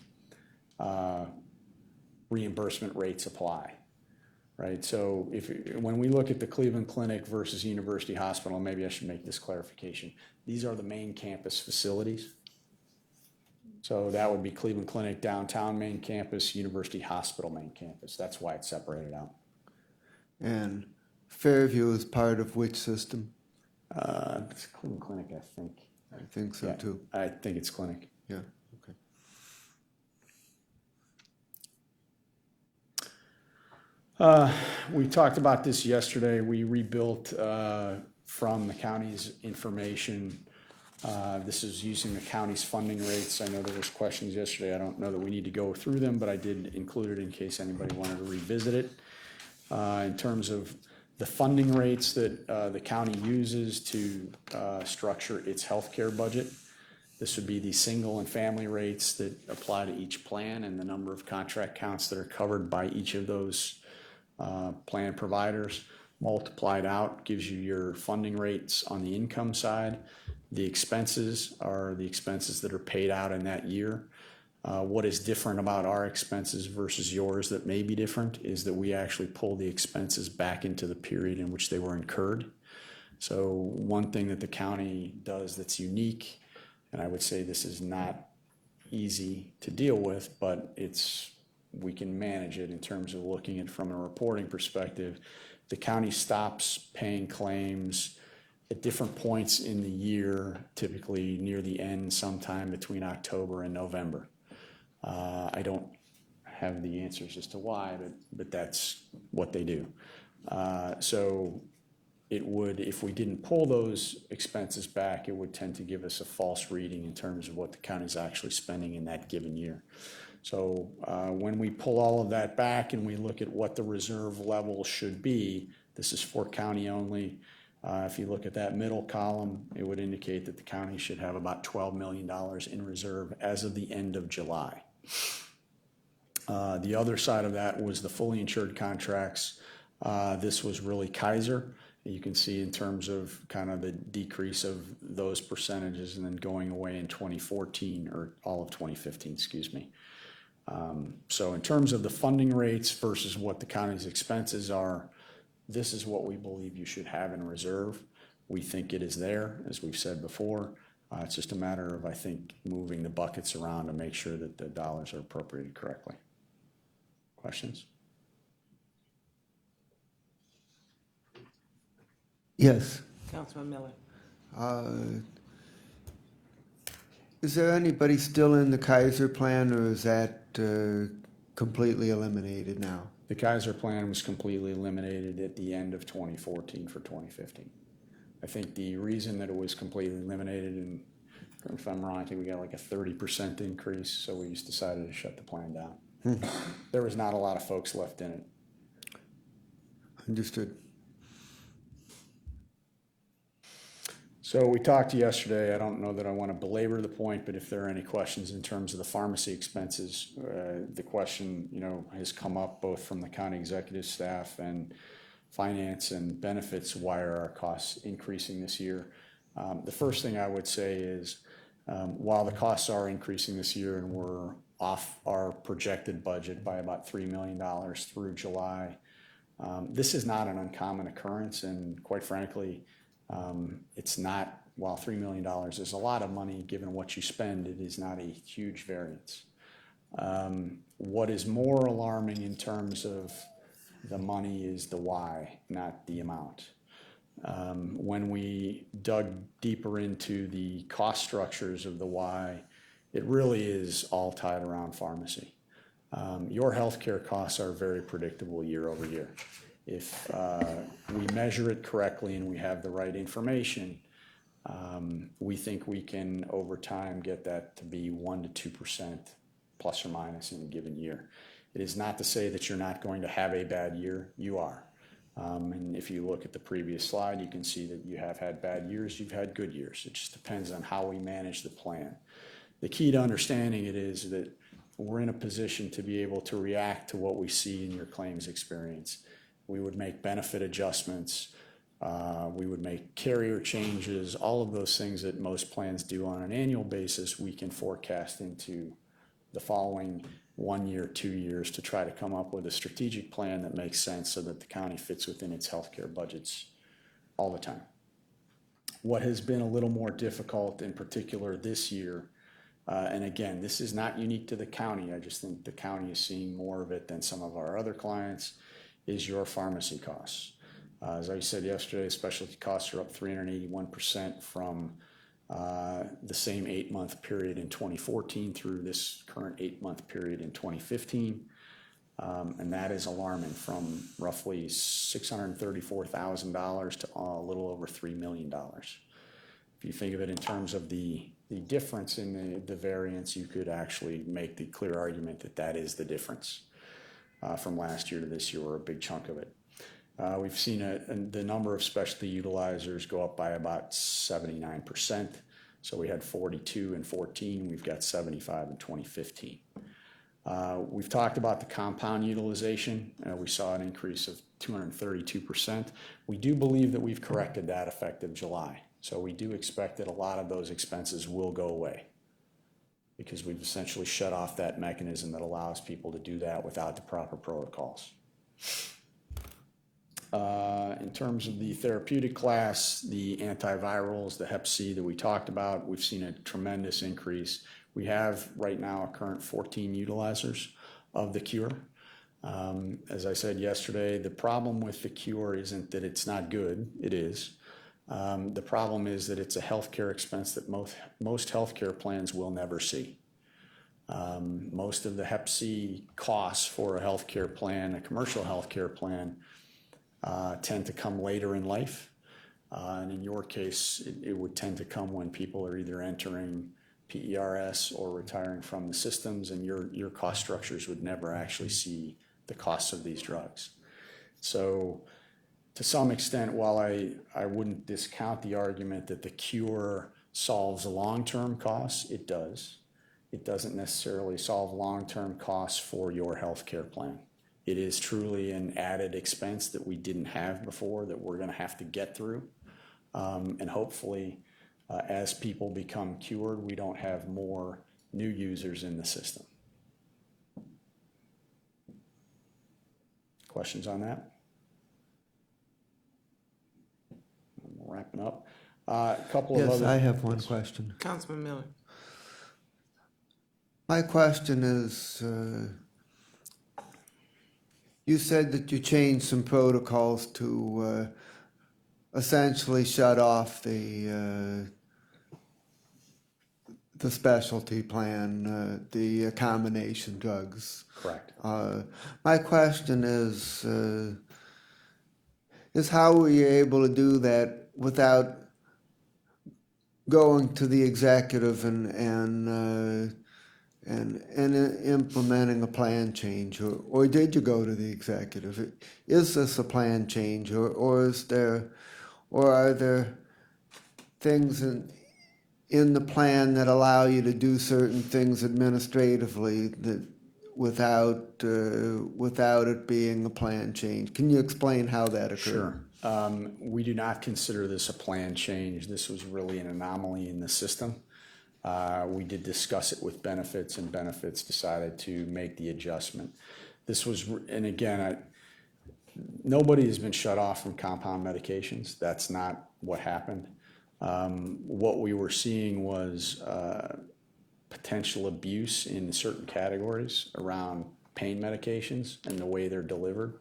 reimbursement rates apply. Right, so when we look at the Cleveland Clinic versus University Hospital, maybe I should make this clarification. These are the main campus facilities. So that would be Cleveland Clinic downtown main campus, University Hospital main campus. That's why it's separated out. And Fairview is part of which system? It's Cleveland Clinic, I think. I think so Yeah, too. I think it's Clinic. Yeah, okay. We talked about this yesterday. We rebuilt from the county's information. This is using the county's funding rates. I know there was questions yesterday. I don't know that we need to go through them, but I did include it in case anybody wanted to revisit it. In terms of the funding rates that the county uses to structure its healthcare budget, this would be the single and family rates that apply to each plan and the number of contract counts that are covered by each of those plan providers. Multiplied out gives you your funding rates on the income side. The expenses are the expenses that are paid out in that year. What is different about our expenses versus yours that may be different is that we actually pull the expenses back into the period in which they were incurred. So one thing that the county does that's unique, and I would say this is not easy to deal with, but we can manage it in terms of looking at it from a reporting perspective. The county stops paying claims at different points in the year, typically near the end, sometime between October and November. I don't have the answers as to why, but that's what they do. So it would, if we didn't pull those expenses back, it would tend to give us a false reading in terms of what the county's actually spending in that given year. So when we pull all of that back and we look at what the reserve level should be, this is for county only. If you look at that middle column, it would indicate that the county should have about $12 million in reserve as of the end of July. The other side of that was the fully insured contracts. This was really Kaiser. You can see in terms of kind of the decrease of those percentages and then going away in 2014 or all of 2015, excuse me. So in terms of the funding rates versus what the county's expenses are, this is what we believe you should have in reserve. We think it is there, as we've said before. It's just a matter of, I think, moving the buckets around to make sure that the dollars are appropriated correctly. Questions? Yes. Councilman Miller. Is there anybody still in the Kaiser plan, or is that completely eliminated now? The Kaiser plan was completely eliminated at the end of 2014 for 2015. I think the reason that it was completely eliminated, and if I'm wrong, I think we got like a 30% increase, so we just decided to shut the plan down. There was not a lot of folks left in it. Understood. So we talked yesterday, I don't know that I want to belabor the point, but if there are any questions in terms of the pharmacy expenses, the question, has come up both from the county executive staff and finance and benefits. Why are our costs increasing this year? The first thing I would say is, while the costs are increasing this year and we're off our projected budget by about $3 million through July, this is not an uncommon occurrence, and quite frankly, it's not, while $3 million is a lot of money given what you spend, it is not a huge variance. What is more alarming in terms of the money is the why, not the amount. When we dug deeper into the cost structures of the why, it really is all tied around pharmacy. Your healthcare costs are very predictable year over year. If we measure it correctly and we have the right information, we think we can, over time, get that to be 1% to 2% plus or minus in a given year. It is not to say that you're not going to have a bad year. You are. And if you look at the previous slide, you can see that you have had bad years, you've had good years. It just depends on how we manage the plan. The key to understanding it is that we're in a position to be able to react to what we see in your claims experience. We would make benefit adjustments, we would make carrier changes, all of those things that most plans do on an annual basis, we can forecast into the following 1 year, 2 years to try to come up with a strategic plan that makes sense so that the county fits within its healthcare budgets all the time. What has been a little more difficult in particular this year, and again, this is not unique to the county, I just think the county is seeing more of it than some of our other clients, is your pharmacy costs. As I said yesterday, specialty costs are up 381% from the same 8-month period in 2014 through this current 8-month period in 2015. And that is alarming, from roughly $634,000 to a little over $3 million. If you think of it in terms of the difference in the variance, you could actually make the clear argument that that is the difference from last year to this year, or a big chunk of it. We've seen the number of specialty utilizers go up by about 79%. So we had 42 in 14, we've got 75 in 2015. We've talked about the compound utilization. We saw an increase of 232%. We do believe that we've corrected that effective July. So we do expect that a lot of those expenses will go away, because we've essentially shut off that mechanism that allows people to do that without the proper protocols. In terms of the therapeutic class, the antivirals, the Hep C that we talked about, we've seen a tremendous increase. We have right now a current 14 utilizers of the cure. As I said yesterday, the problem with the cure isn't that it's not good, it is. The problem is that it's a healthcare expense that most healthcare plans will never see. Most of the Hep C costs for a healthcare plan, a commercial healthcare plan, tend to come later in life. And in your case, it would tend to come when people are either entering PERS or retiring from the systems, and your cost structures would never actually see the costs of these drugs. So to some extent, while I wouldn't discount the argument that the cure solves the long-term costs, it does. It doesn't necessarily solve long-term costs for your healthcare plan. It is truly an added expense that we didn't have before, that we're going to have to get through. And hopefully, as people become cured, we don't have more new users in the system. Questions on that? We're wrapping up. A couple of Yes, other... I have one question. Councilman Miller. My question is, you said that you changed some protocols to essentially shut off the specialty plan, the combination drugs. Correct. My question is how were you able to do that without going to the executive and implementing a plan change, or did you go to the executive? Is this a plan change, or are there things in the plan that allow you to do certain things administratively that without it being a plan change? Can you explain how that occurred? We do not consider this a plan change. This was really an anomaly in the system. We did discuss it with benefits, and benefits decided to make the adjustment. This was, and again, nobody has been shut off from compound medications. That's not what happened. What we were seeing was potential abuse in certain categories around pain medications and the way they're delivered.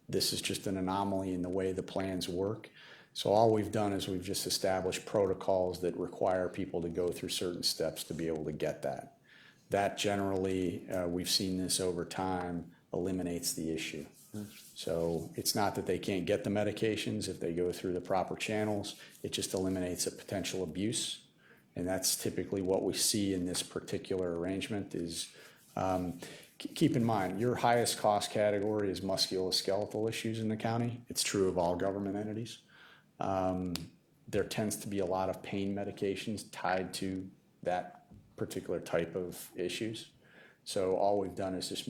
This is just an anomaly in the way the plans work. So all we've done is we've just established protocols that require people to go through certain steps to be able to get that. That generally, we've seen this over time, eliminates the issue. So it's not that they can't get the medications if they go through the proper channels. It just eliminates a potential abuse. And that's typically what we see in this particular arrangement is, keep in mind, your highest cost category is musculoskeletal issues in the county. It's true of all government entities. There tends to be a lot of pain medications tied to that particular type of issues. So all we've done is just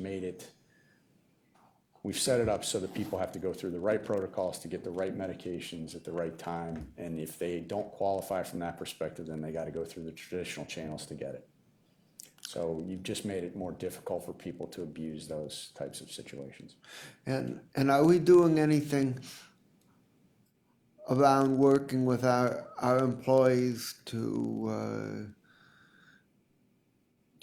we've set it up so that people have to go through the right protocols to get the right medications at the right time. And if they don't qualify from that perspective, then they got to go through the traditional channels to get it. So you've just made it more difficult for people to abuse those types of situations. And are we doing anything around working with our employees to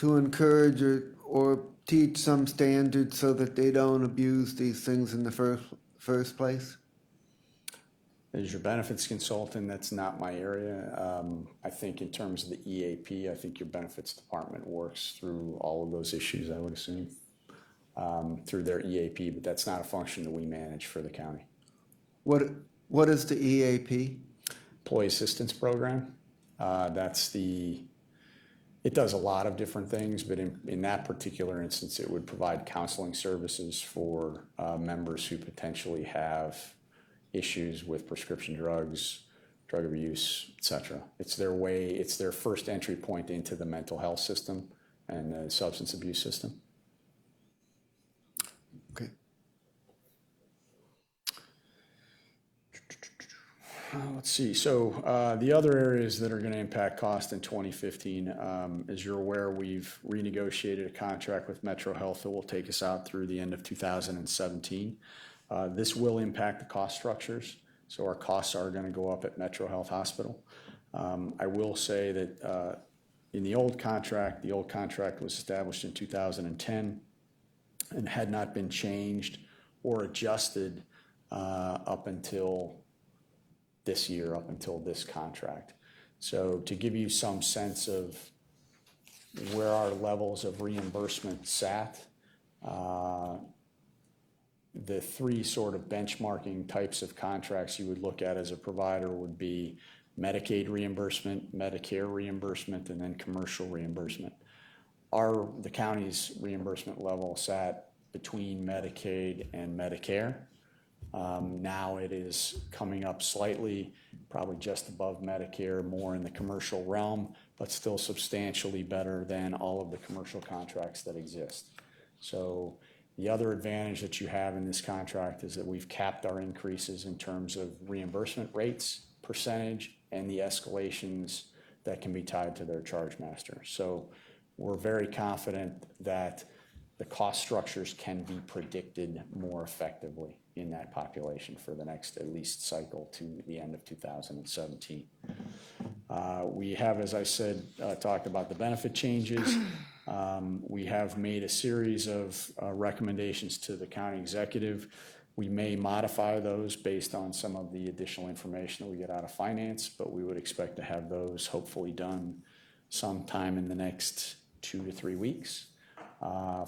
encourage or teach some standards so that they don't abuse these things in the first place? As your benefits consultant, that's not my area. I think in terms of the EAP, I think your benefits department works through all of those issues, I would assume, through their EAP, but that's not a function that we manage for the county. What is the EAP? Employee Assistance Program. It does a lot of different things, but in that particular instance, it would provide counseling services for members who potentially have issues with prescription drugs, drug abuse, etc. It's their first entry point into the mental health system and the substance abuse system. Okay. Let's see. So the other areas that are going to impact cost in 2015, as you're aware, we've renegotiated a contract with Metro Health that will take us out through the end of 2017. This will impact the cost structures, so our costs are going to go up at Metro Health Hospital. I will say that in the old contract was established in 2010 and had not been changed or adjusted up until this year, up until this contract. So to give you some sense of where our levels of reimbursement sat, the three sort of benchmarking types of contracts you would look at as a provider would be Medicaid reimbursement, Medicare reimbursement, and then commercial reimbursement. The county's reimbursement level sat between Medicaid and Medicare. Now it is coming up slightly, probably just above Medicare, more in the commercial realm, but still substantially better than all of the commercial contracts that exist. So the other advantage that you have in this contract is that we've capped our increases in terms of reimbursement rates, percentage, and the escalations that can be tied to their charge master. So we're very confident that the cost structures can be predicted more effectively in that population for the next at least cycle to the end of 2017. We have, as I said, talked about the benefit changes. We have made a series of recommendations to the county executive. We may modify those based on some of the additional information that we get out of finance, but we would expect to have those hopefully done sometime in the next 2 to 3 weeks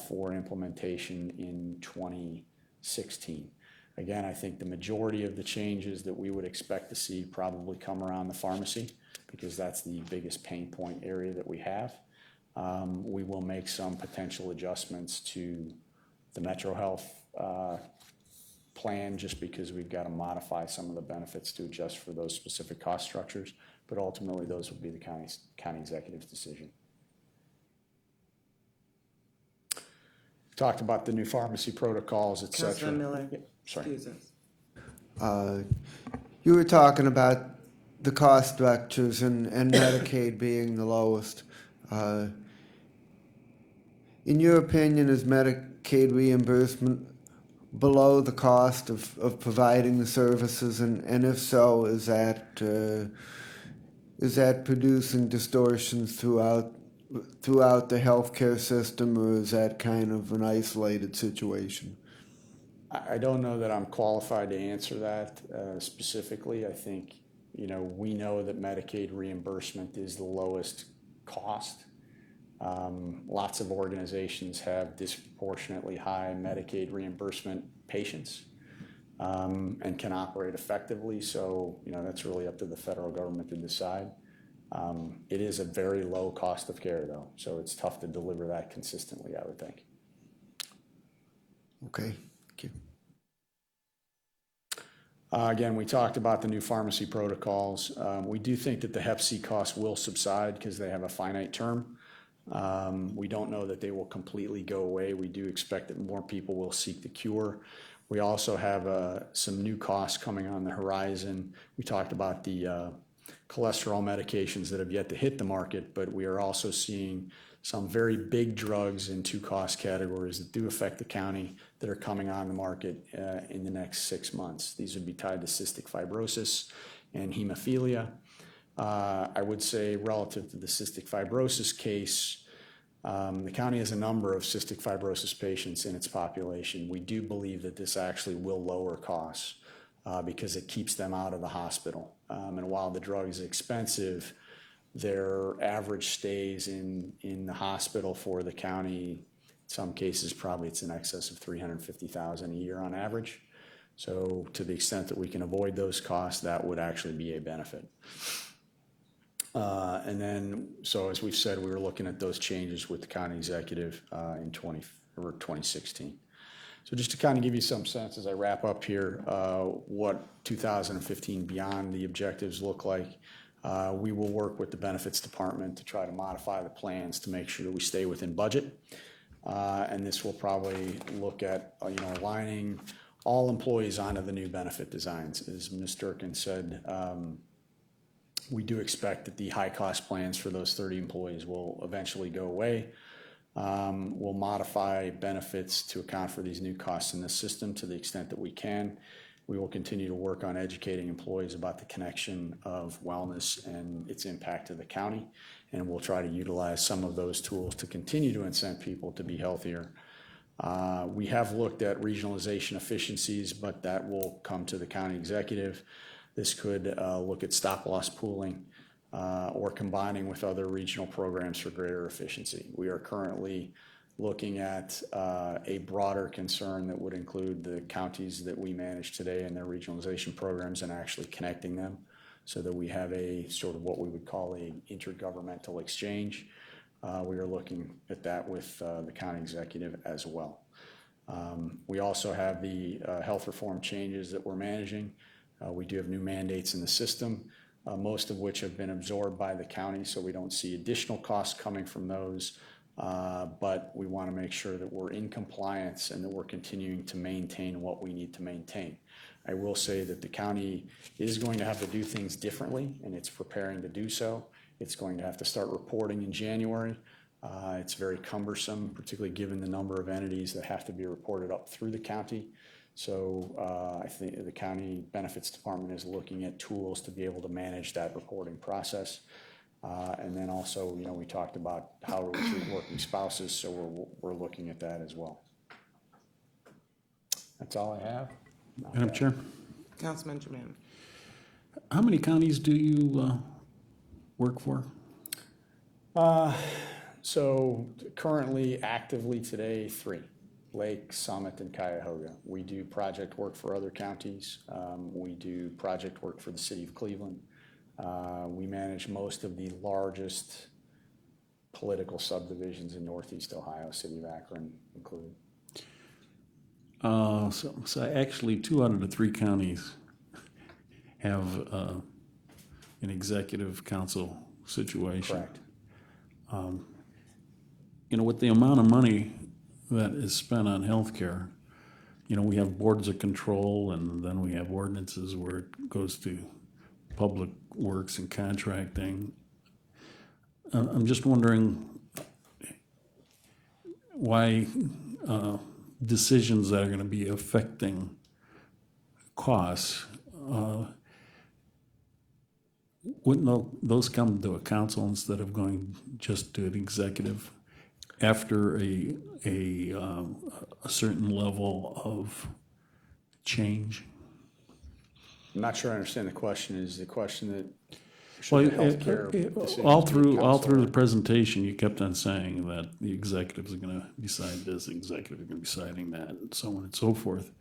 for implementation in 2016. Again, I think the majority of the changes that we would expect to see probably come around the pharmacy because that's the biggest pain point area that we have. We will make some potential adjustments to the Metro Health plan just because we've got to modify some of the benefits to adjust for those specific cost structures, but ultimately those will be the county executive's decision. Talked about the new pharmacy protocols, et cetera. Councilman Miller, Sorry. excuse us. You were talking about the cost structures and Medicaid being the lowest. In your opinion, is Medicaid reimbursement below the cost of providing the services? And if so, is that producing distortions throughout the healthcare system, or is that kind of an isolated situation? I don't know that I'm qualified to answer that specifically. I think, we know that Medicaid reimbursement is the lowest cost. Lots of organizations have disproportionately high Medicaid reimbursement patients and can operate effectively. So, that's really up to the federal government to decide. It is a very low cost of care, though, so it's tough to deliver that consistently, I would think. Okay, thank you. Again, we talked about the new pharmacy protocols. We do think that the Hep C costs will subside because they have a finite term. We don't know that they will completely go away. We do expect that more people will seek the cure. We also have some new costs coming on the horizon. We talked about the cholesterol medications that have yet to hit the market, but we are also seeing some very big drugs in two cost categories that do affect the county that are coming on the market in the next 6 months. These would be tied to cystic fibrosis and hemophilia. I would say relative to the cystic fibrosis case, the county has a number of cystic fibrosis patients in its population. We do believe that this actually will lower costs because it keeps them out of the hospital. And while the drug is expensive, their average stays in the hospital for the county, in some cases, probably it's in excess of $350,000 a year on average. So to the extent that we can avoid those costs, that would actually be a benefit. And then, so as we've said, we were looking at those changes with the county executive in 2016. So just to kind of give you some sense as I wrap up here, what 2015 beyond the objectives look like. We will work with the benefits department to try to modify the plans to make sure that we stay within budget. And this will probably look at, aligning all employees onto the new benefit designs. As Ms. Durkin said, we do expect that the high-cost plans for those 30 employees will eventually go away. We'll modify benefits to account for these new costs in the system to the extent that we can. We will continue to work on educating employees about the connection of wellness and its impact to the county, and we'll try to utilize some of those tools to continue to incent people to be healthier. We have looked at regionalization efficiencies, but that will come to the county executive. This could look at stop-loss pooling or combining with other regional programs for greater efficiency. We are currently looking at a broader concern that would include the counties that we manage today and their regionalization programs and actually connecting them so that we have a sort of what we would call a intergovernmental exchange. We are looking at that with the county executive as well. We also have the health reform changes that we're managing. We do have new mandates in the system, most of which have been absorbed by the county, so we don't see additional costs coming from those. But we want to make sure that we're in compliance and that we're continuing to maintain what we need to maintain. I will say that the county is going to have to do things differently, and it's preparing to do so. It's going to have to start reporting in January. It's very cumbersome, particularly given the number of entities that have to be reported up through the county. So I think the county benefits department is looking at tools to be able to manage that reporting process. And then also, we talked about how we treat working spouses, so we're looking at that as well. That's all I have. Madam Chair, Councilman Jermaine. how many counties do you work for? So currently, actively today, 3. Lake, Summit, and Cuyahoga. We do project work for other counties. We do project work for the city of Cleveland. We manage most of the largest political subdivisions in Northeast Ohio, city of Akron included. So actually, 2 out of the 3 counties have an executive council situation. Correct. With the amount of money that is spent on healthcare, you know, we have boards of control, and then we have ordinances where it goes to public works and contracting. I'm just wondering why decisions that are going to be affecting costs, wouldn't those come to a council instead of going just to an executive after a certain level of change? I'm not sure I understand the question. Is the question that Well, should the healthcare decisions all be through council? the presentation, you kept on saying that the executives are going to decide this, the executive are going to be deciding that, and so on and so forth.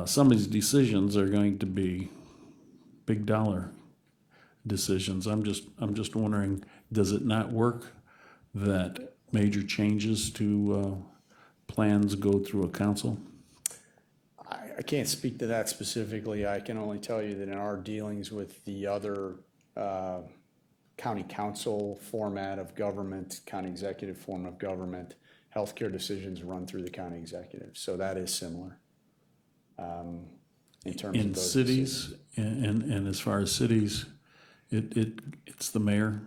Some of these decisions are going to be big dollar decisions. I'm just wondering, does it not work that major changes to plans go through a council? I can't speak to that specifically. I can only tell you that in our dealings with the other county council format of government, county executive form of government, healthcare decisions run through the county executive. So that is similar in terms of In those cities, decisions. and as far as cities, it's the mayor?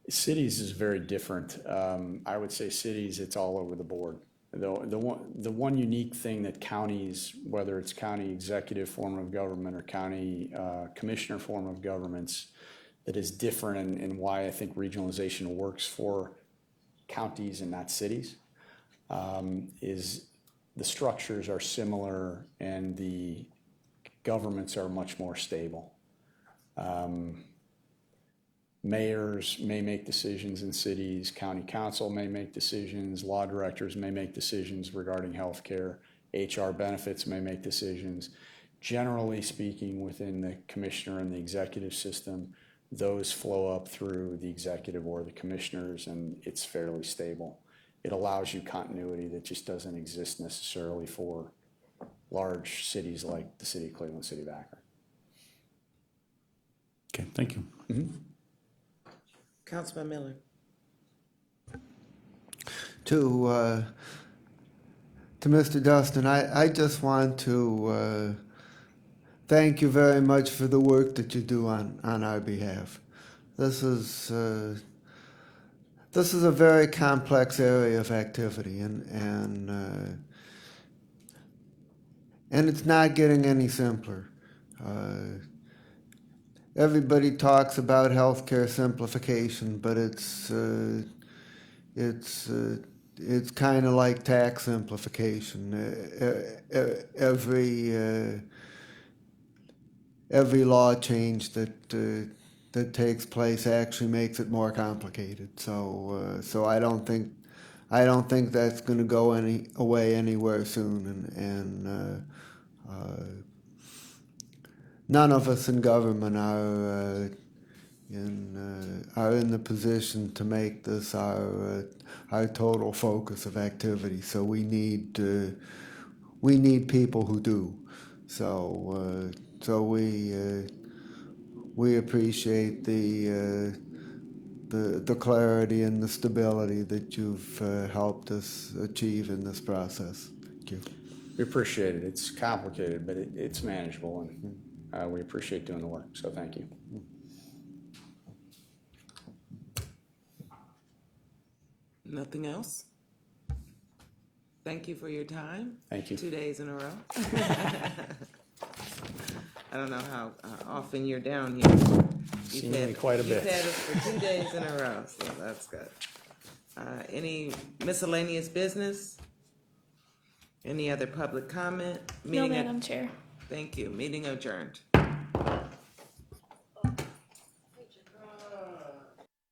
Cities is very different. I would say cities, it's all over the board. The one unique thing that counties, whether it's county executive form of government or county commissioner form of governments, that is different and why I think regionalization works for counties and not cities, is the structures are similar and the governments are much more stable. Mayors may make decisions in cities, county council may make decisions, law directors may make decisions regarding healthcare, HR benefits may make decisions. Generally speaking, within the commissioner and the executive system, those flow up through the executive or the commissioners, and it's fairly stable. It allows you continuity that just doesn't exist necessarily for large cities like the city of Cleveland, city of Akron. Okay, thank you. Councilman Miller. To Mr. Dustin, I just want to thank you very much for the work that you do on our behalf. This is a very complex area of activity, and it's not getting any simpler. Everybody talks about healthcare simplification, but it's kind of like tax simplification. Every law change that takes place actually makes it more complicated. So I don't think that's going to go away anywhere soon, and none of us in government are in the position to make this our total focus of activity. So we need people who do. So we appreciate the clarity and the stability that you've helped us achieve in this process. Thank you. We appreciate it. It's complicated, but it's manageable, and we appreciate doing the work. So thank you. Nothing else? Thank you for your time. Thank you. 2 days in a row. I don't know how often you're down here. Seen me quite a bit. You've had us for 2 days in a row, so that's good. Any miscellaneous business? Any other public comment? No, Meeting Madam Chair. Thank you. Meeting adjourned.